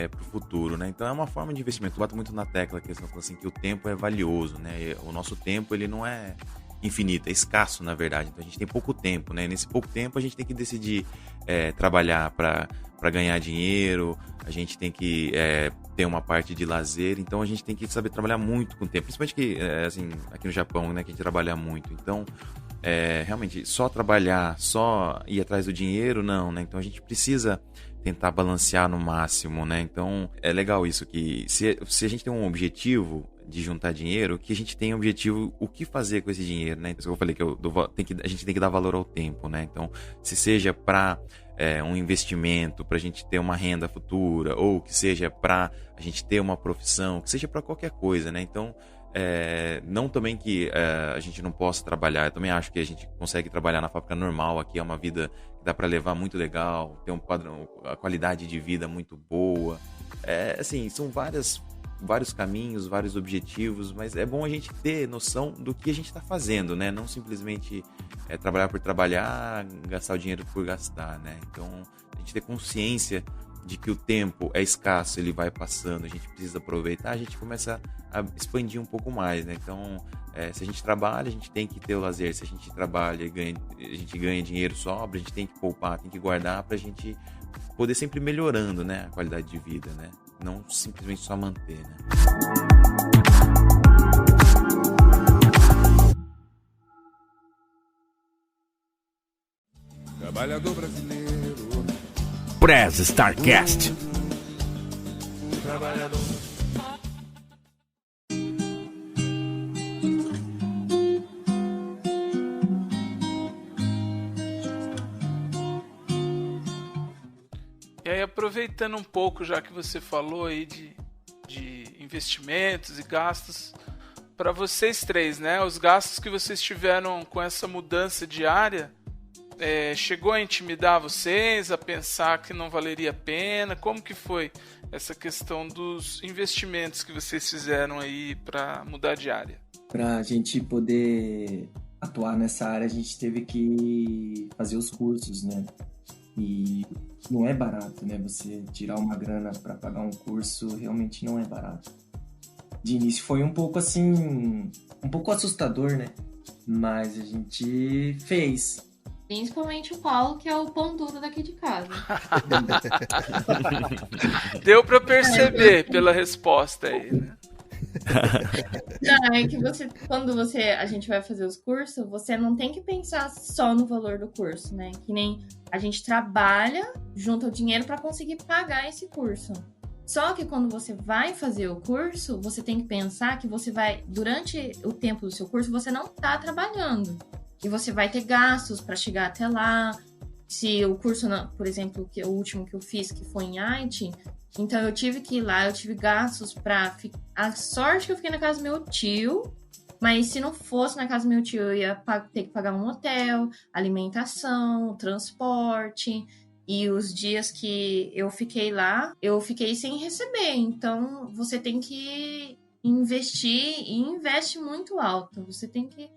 Speaker 6: pro futuro, né? Então é uma forma de investimento. Eu bato muito na tecla, a questão assim, que o tempo é valioso, né? O nosso tempo, ele não é infinito, é escasso, na verdade. Então a gente tem pouco tempo, né? Nesse pouco tempo a gente tem que decidir trabalhar para ganhar dinheiro, a gente tem que ter uma parte de lazer, então a gente tem que saber trabalhar muito com o tempo, principalmente que, assim, aqui no Japão, né, que a gente trabalha muito. Então, realmente, só trabalhar, só ir atrás do dinheiro, não, né? Então a gente precisa tentar balancear no máximo, né? Então é legal isso, que se a gente tem um objetivo de juntar dinheiro, que a gente tenha um objetivo, o que fazer com esse dinheiro, né? Então, eu falei que a gente tem que dar valor ao tempo, né? Então, se seja para um investimento, para a gente ter uma renda futura, ou que seja para a gente ter uma profissão, que seja para qualquer coisa, né? Então, não também que a gente não possa trabalhar, eu também acho que a gente consegue trabalhar na fábrica normal, aqui é uma vida que dá para levar muito legal, ter um padrão, a qualidade de vida muito boa, assim, são vários caminhos, vários objetivos, mas é bom a gente ter noção do que a gente está fazendo, né? Não simplesmente trabalhar por trabalhar, gastar o dinheiro por gastar, né? Então, a gente ter consciência de que o tempo é escasso, ele vai passando, a gente precisa aproveitar, a gente começa a expandir um pouco mais, né? Então, se a gente trabalha, a gente tem que ter o lazer. Se a gente trabalha e a gente ganha dinheiro, sobra, a gente tem que poupar, tem que guardar pra gente poder sempre melhorando, né? A qualidade de vida, né? Não simplesmente só manter, né?
Speaker 2: Trabalhador brasileiro. Press Starcast.
Speaker 11: Trabalhador.
Speaker 5: E aí, aproveitando um pouco, já que você falou aí de investimentos e gastos, para vocês três, né? Os gastos que vocês tiveram com essa mudança de área, chegou a intimidar vocês, a pensar que não valeria a pena? Como que foi essa questão dos investimentos que vocês fizeram aí para mudar de área?
Speaker 7: Para a gente poder atuar nessa área, a gente teve que fazer os cursos, né? E não é barato, né? Você tirar uma grana para pagar um curso realmente não é barato. De início foi um pouco assim, um pouco assustador, né? Mas a gente fez.
Speaker 8: Principalmente o Paulo, que é o pão duro daqui de casa.
Speaker 5: Deu para perceber pela resposta aí, né?
Speaker 8: Não, é que quando a gente vai fazer os cursos, você não tem que pensar só no valor do curso, né? Que nem a gente trabalha, junta o dinheiro para conseguir pagar esse curso. Só que quando você vai fazer o curso, você tem que pensar que você vai, durante o tempo do seu curso, você não tá trabalhando. E você vai ter gastos para chegar até lá. Se o curso, por exemplo, o último que eu fiz, que foi em Haiti, então eu tive que ir lá, eu tive gastos para... A sorte que eu fiquei na casa do meu tio, mas se não fosse na casa do meu tio, eu ia ter que pagar um hotel, alimentação, transporte. E os dias que eu fiquei lá, eu fiquei sem receber. Então, você tem que investir e investe muito alto. Você tem que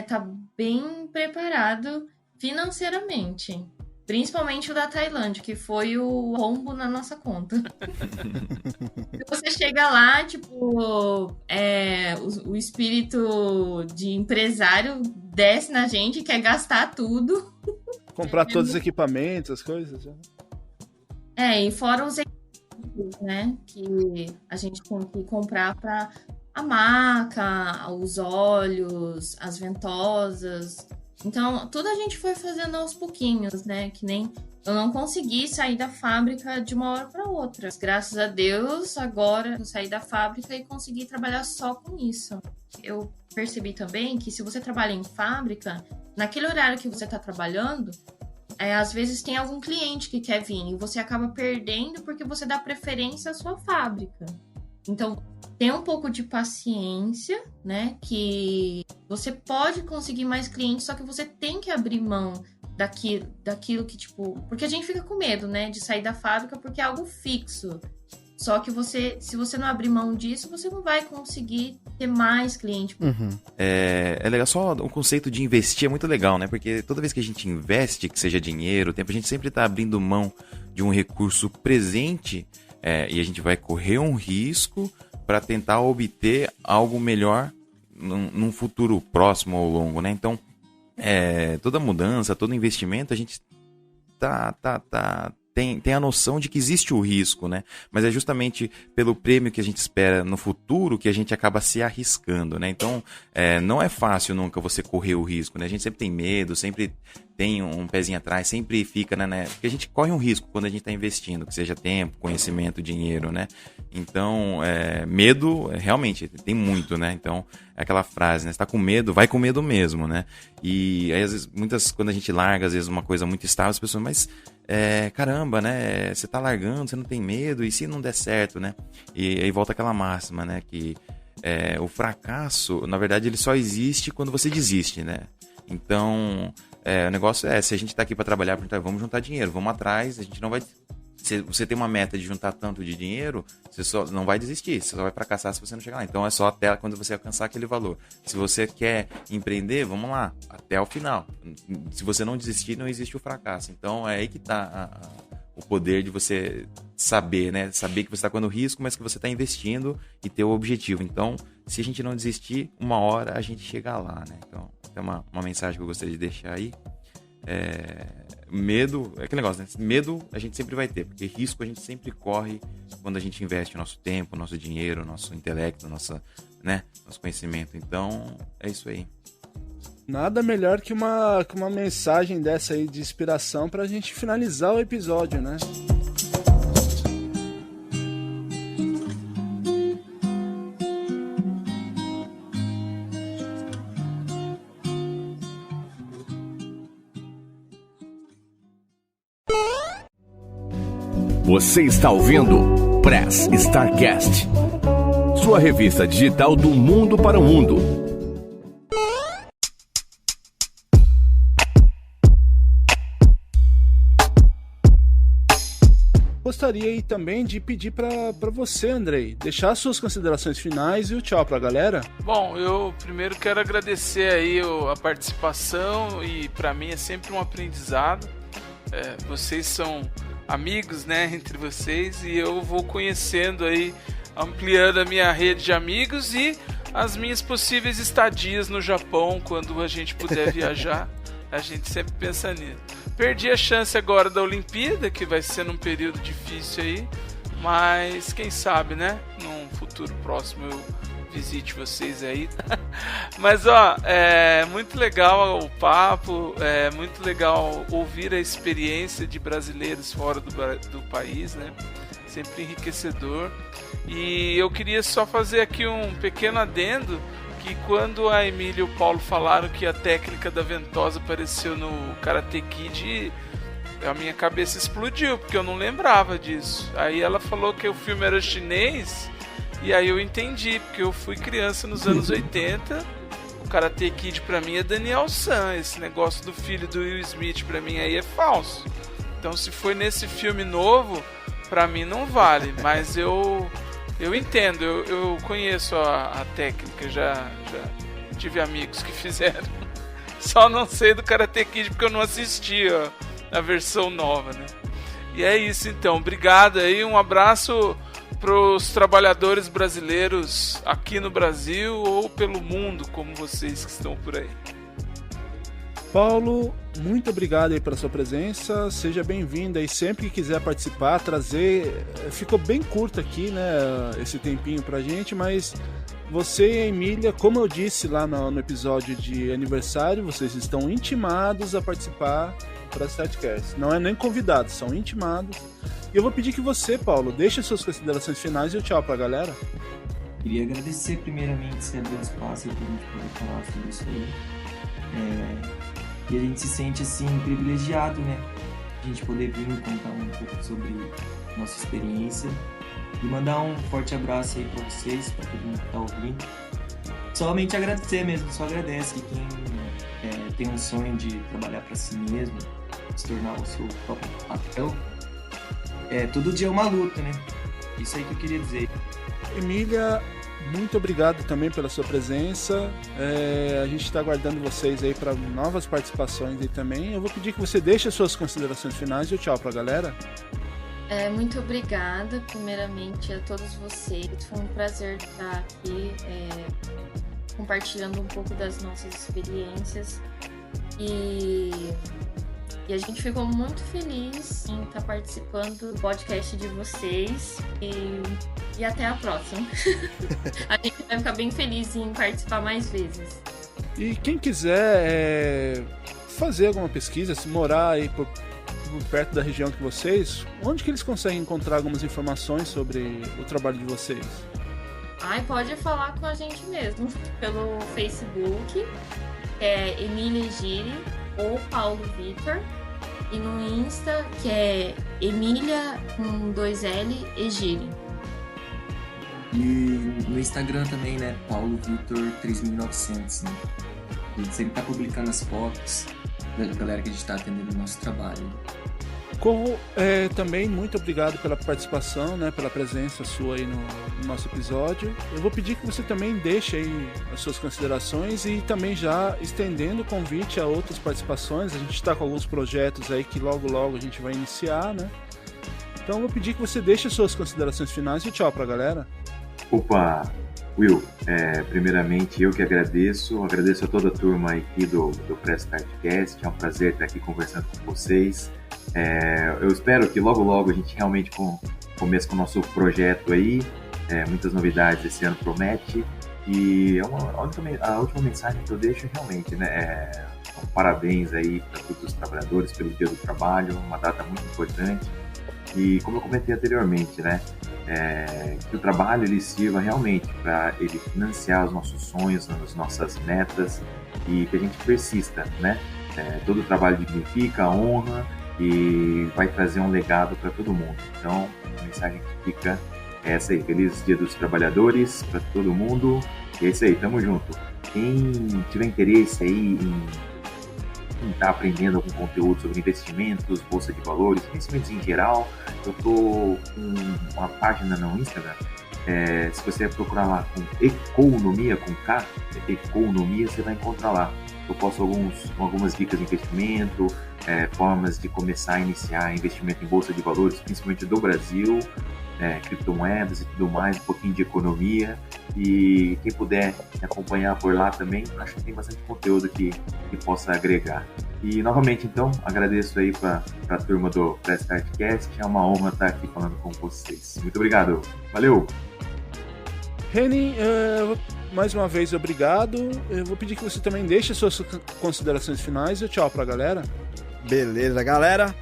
Speaker 8: tá bem preparado financeiramente. Principalmente o da Tailândia, que foi o rombo na nossa conta. Você chega lá, tipo, o espírito de empresário desce na gente, quer gastar tudo.
Speaker 1: Comprar todos os equipamentos, as coisas.
Speaker 8: E fora os equipamentos, né? Que a gente tem que comprar para a maca, os óleos, as ventosas. Então, tudo a gente foi fazendo aos pouquinhos, né? Que nem eu não consegui sair da fábrica de uma hora para outra. Graças a Deus, agora eu saí da fábrica e consegui trabalhar só com isso. Eu percebi também que se você trabalha em fábrica, naquele horário que você está trabalhando, às vezes tem algum cliente que quer vir e você acaba perdendo porque você dá preferência à sua fábrica. Então, tem um pouco de paciência, né? Que você pode conseguir mais clientes, só que você tem que abrir mão daquilo que, tipo... Porque a gente fica com medo, né? De sair da fábrica porque é algo fixo. Só que se você não abrir mão disso, você não vai conseguir ter mais cliente.
Speaker 6: É legal, só o conceito de investir é muito legal, né? Porque toda vez que a gente investe, que seja dinheiro, tempo, a gente sempre está abrindo mão de um recurso presente e a gente vai correr um risco para tentar obter algo melhor num futuro próximo ou longo, né? Então, toda mudança, todo investimento, a gente tem a noção de que existe o risco, né? Mas é justamente pelo prêmio que a gente espera no futuro que a gente acaba se arriscando, né? Então, não é fácil nunca você correr o risco, né? A gente sempre tem medo, sempre tem um pezinho atrás, sempre fica, né? Porque a gente corre um risco quando a gente está investindo, que seja tempo, conhecimento, dinheiro, né? Então, medo, realmente, tem muito, né? Então, é aquela frase, né? Você tá com medo, vai com medo mesmo, né? E aí, às vezes, quando a gente larga, às vezes, uma coisa muito estável, as pessoas, mas... caramba, né? Você tá largando, você não tem medo, e se não der certo, né? E aí volta aquela máxima, né? Que o fracasso, na verdade, ele só existe quando você desiste, né? Então, o negócio se a gente tá aqui para trabalhar, vamos juntar dinheiro, vamos atrás, a gente não vai... Se você tem uma meta de juntar tanto de dinheiro, você só não vai desistir, você só vai fracassar se você não chegar lá. Então é só até quando você alcançar aquele valor. Se você quer empreender, vamos lá, até o final. Se você não desistir, não existe o fracasso. Então é aí que está o poder de você saber, né? Saber que você está correndo risco, mas que você está investindo e ter o objetivo. Então, se a gente não desistir, uma hora a gente chega lá, né? Então, é uma mensagem que eu gostaria de deixar aí. Medo, é aquele negócio, né? Medo a gente sempre vai ter, porque risco a gente sempre corre quando a gente investe o nosso tempo, nosso dinheiro, nosso intelecto, nosso conhecimento. Então, é isso aí.
Speaker 1: Nada melhor que uma mensagem dessa aí de inspiração pra gente finalizar o episódio, né?
Speaker 2: Você está ouvindo Press Starcast, sua revista digital do mundo para o mundo.
Speaker 1: Gostaria aí também de pedir para você, Andrei, deixar suas considerações finais e o tchau pra galera.
Speaker 5: Bom, eu primeiro quero agradecer aí a participação e para mim é sempre um aprendizado. Vocês são amigos, né, entre vocês, e eu vou conhecendo aí, ampliando a minha rede de amigos e as minhas possíveis estadias no Japão, quando a gente puder viajar, a gente sempre pensa nisso. Perdi a chance agora da Olimpíada, que vai ser num período difícil aí, mas quem sabe, né, num futuro próximo eu visite vocês aí. Mas é muito legal o papo, é muito legal ouvir a experiência de brasileiros fora do país, né? Sempre enriquecedor. E eu queria só fazer aqui um pequeno adendo, que quando a Emília e o Paulo falaram que a técnica da ventosa apareceu no Karate Kid, a minha cabeça explodiu, porque eu não lembrava disso. Aí ela falou que o filme era chinês, e aí eu entendi, porque eu fui criança nos anos 80, o Karate Kid pra mim é Daniel San, esse negócio do filho do Will Smith pra mim aí é falso. Então se foi nesse filme novo, pra mim não vale, mas eu entendo, eu conheço a técnica, já tive amigos que fizeram. Só não sei do Karate Kid porque eu não assisti a versão nova, né? E é isso então, obrigado aí, um abraço pros trabalhadores brasileiros aqui no Brasil ou pelo mundo, como vocês que estão por aí.
Speaker 1: Paulo, muito obrigado aí pela sua presença, seja bem-vindo aí sempre que quiser participar, trazer, ficou bem curto aqui, né, esse tempinho pra gente, mas você e a Emília, como eu disse lá no episódio de aniversário, vocês estão intimados a participar do Press Startcast, não é nem convidados, são intimados, e eu vou pedir que você, Paulo, deixe suas considerações finais e o tchau pra galera.
Speaker 12: Queria agradecer primeiramente você abrir espaço pra gente poder falar sobre isso aí. E a gente se sente assim privilegiado, né? A gente poder vir contar um pouco sobre nossa experiência e mandar um forte abraço aí pra vocês, pra todo mundo que tá ouvindo. Somente agradecer mesmo, só agradece que quem tem um sonho de trabalhar pra si mesmo, se tornar o seu próprio papel, todo dia é uma luta, né? Isso aí que eu queria dizer.
Speaker 1: Emília, muito obrigado também pela sua presença. A gente está aguardando vocês aí para novas participações aí também. Eu vou pedir que você deixe as suas considerações finais e o tchau para a galera.
Speaker 8: Muito obrigada, primeiramente, a todos vocês. Foi um prazer estar aqui compartilhando um pouco das nossas experiências. E a gente ficou muito feliz em estar participando do podcast de vocês. E até a próxima. A gente vai ficar bem feliz em participar mais vezes.
Speaker 1: E quem quiser fazer alguma pesquisa, se morar aí por perto da região de vocês, onde que eles conseguem encontrar algumas informações sobre o trabalho de vocês?
Speaker 8: Pode falar com a gente mesmo, pelo Facebook, Emília Egiri ou Paulo Vitor, e no Insta, que é Emília com 2L Egiri.
Speaker 12: E no Instagram também, né? Paulo Vitor 3900, né? A gente sempre tá publicando as fotos da galera que a gente tá atendendo no nosso trabalho.
Speaker 1: Corro, também muito obrigado pela participação, né? Pela presença sua aí no nosso episódio. Eu vou pedir que você também deixe aí as suas considerações e também já estendendo o convite a outras participações. A gente está com alguns projetos aí que logo a gente vai iniciar, né? Então eu vou pedir que você deixe as suas considerações finais e tchau pra galera.
Speaker 6: Opa, Will, primeiramente eu que agradeço a toda a turma aqui do Press Startcast, é um prazer estar aqui conversando com vocês. Eu espero que logo a gente realmente comece com o nosso projeto aí, muitas novidades esse ano promete, e a última mensagem que eu deixo realmente, né, parabéns aí para todos os trabalhadores pelo Dia do Trabalho, uma data muito importante, e como eu comentei anteriormente, né, que o trabalho ele sirva realmente para ele financiar os nossos sonhos, as nossas metas, e que a gente persista, né? Todo trabalho dignifica, honra e vai trazer um legado para todo mundo. Então, a mensagem que fica é essa aí: feliz Dia dos Trabalhadores para todo mundo. E é isso aí, tamo junto. Quem tiver interesse aí em estar aprendendo algum conteúdo sobre investimentos, bolsa de valores, investimentos em geral, eu tô com uma página no Instagram. Se você procurar lá com Economia, com K, Economia, você vai encontrar lá. Eu posto algumas dicas de investimento, formas de começar a iniciar investimento em bolsa de valores, principalmente do Brasil, criptomoedas e tudo mais, um pouquinho de economia. E quem puder me acompanhar por lá também, acho que tem bastante conteúdo que possa agregar. E novamente, então, agradeço aí para a turma do Press Startcast, é uma honra estar aqui falando com vocês. Muito obrigado, valeu!
Speaker 1: Reni, mais uma vez obrigado. Eu vou pedir que você também deixe suas considerações finais e tchau pra galera.
Speaker 10: Beleza, galera.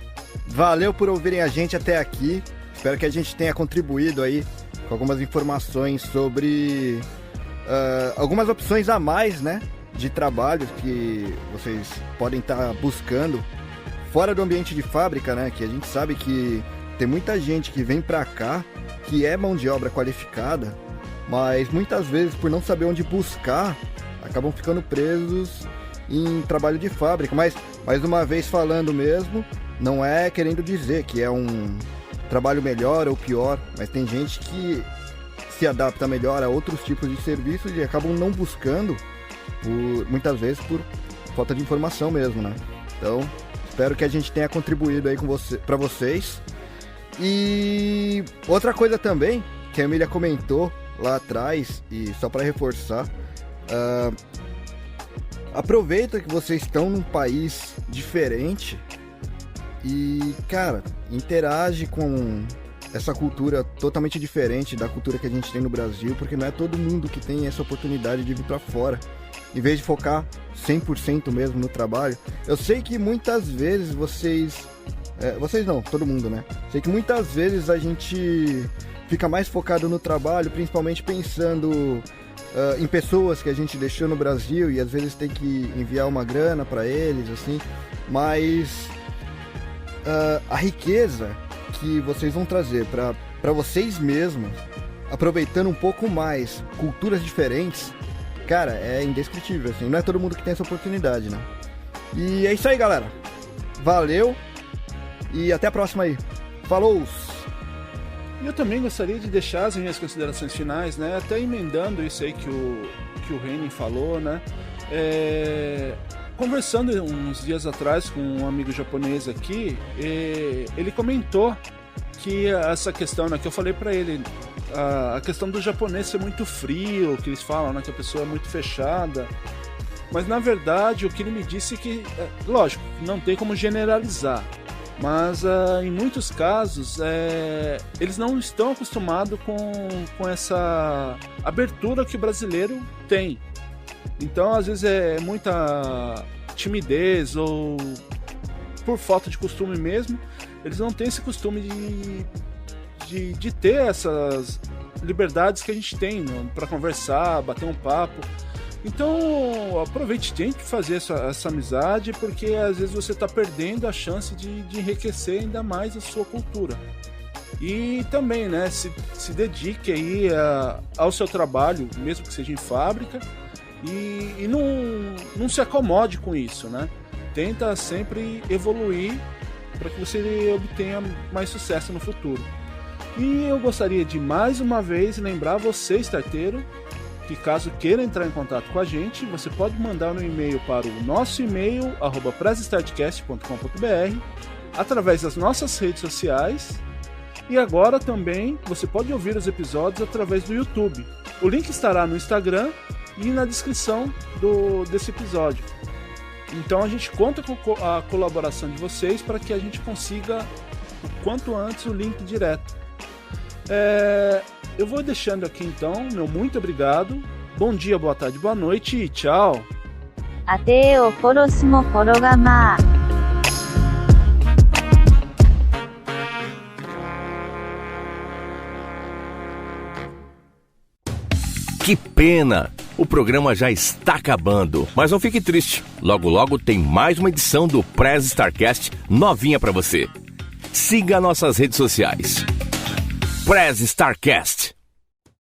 Speaker 10: Valeu por ouvirem a gente até aqui. Espero que a gente tenha contribuído aí com algumas informações sobre algumas opções a mais, né, de trabalho que vocês podem estar buscando fora do ambiente de fábrica, né, que a gente sabe que tem muita gente que vem pra cá que é mão de obra qualificada, mas muitas vezes por não saber onde buscar, acabam ficando presos em trabalho de fábrica. Mas, mais uma vez falando mesmo, não é querendo dizer que é um trabalho melhor ou pior, mas tem gente que se adapta melhor a outros tipos de serviços e acabam não buscando, muitas vezes por falta de informação mesmo, né? Então, espero que a gente tenha contribuído aí para vocês. E outra coisa também, que a Emília comentou lá atrás, e só para reforçar, aproveita que vocês estão num país diferente e, cara, interage com essa cultura totalmente diferente da cultura que a gente tem no Brasil, porque não é todo mundo que tem essa oportunidade de vir para fora, em vez de focar 100% mesmo no trabalho. Eu sei que muitas vezes vocês não, todo mundo, né? Sei que muitas vezes a gente fica mais focado no trabalho, principalmente pensando em pessoas que a gente deixou no Brasil e às vezes tem que enviar uma grana para eles, assim, mas a riqueza que vocês vão trazer para vocês mesmos, aproveitando um pouco mais culturas diferentes, cara, é indescritível, assim, não é todo mundo que tem essa oportunidade, né? E é isso aí, galera. Valeu e até a próxima aí. Falou!
Speaker 1: E eu também gostaria de deixar as minhas considerações finais, né? Até emendando isso aí que o Renin falou, né? Conversando uns dias atrás com um amigo japonês aqui, ele comentou que essa questão, né, que eu falei pra ele, a questão do japonês ser muito frio, que eles falam, né, que a pessoa é muito fechada, mas na verdade o que ele me disse é que, lógico, não tem como generalizar, mas em muitos casos eles não estão acostumados com essa abertura que o brasileiro tem. Então às vezes é muita timidez ou por falta de costume mesmo, eles não têm esse costume de ter essas liberdades que a gente tem, né, para conversar, bater um papo. Então aproveite, tente fazer essa amizade, porque às vezes você está perdendo a chance de enriquecer ainda mais a sua cultura. E também, né, se dedique aí ao seu trabalho, mesmo que seja em fábrica, e não se acomode com isso, né? Tenta sempre evoluir para que você obtenha mais sucesso no futuro. E eu gostaria de mais uma vez lembrar você, starteiro, que caso queira entrar em contato com a gente, você pode mandar um e-mail para o nosso e-mail @pressestartcast.com.br, através das nossas redes sociais, e agora também você pode ouvir os episódios através do YouTube. O link estará no Instagram e na descrição desse episódio. Então a gente conta com a colaboração de vocês para que a gente consiga o quanto antes o link direto. Eu vou deixando aqui então, meu muito obrigado, bom dia, boa tarde, boa noite e tchau!
Speaker 4: Até o próximo programa.
Speaker 2: Que pena! O programa já está acabando, mas não fique triste. Logo logo tem mais uma edição do Press Starcast novinha para você. Siga nossas redes sociais. Press Starcast.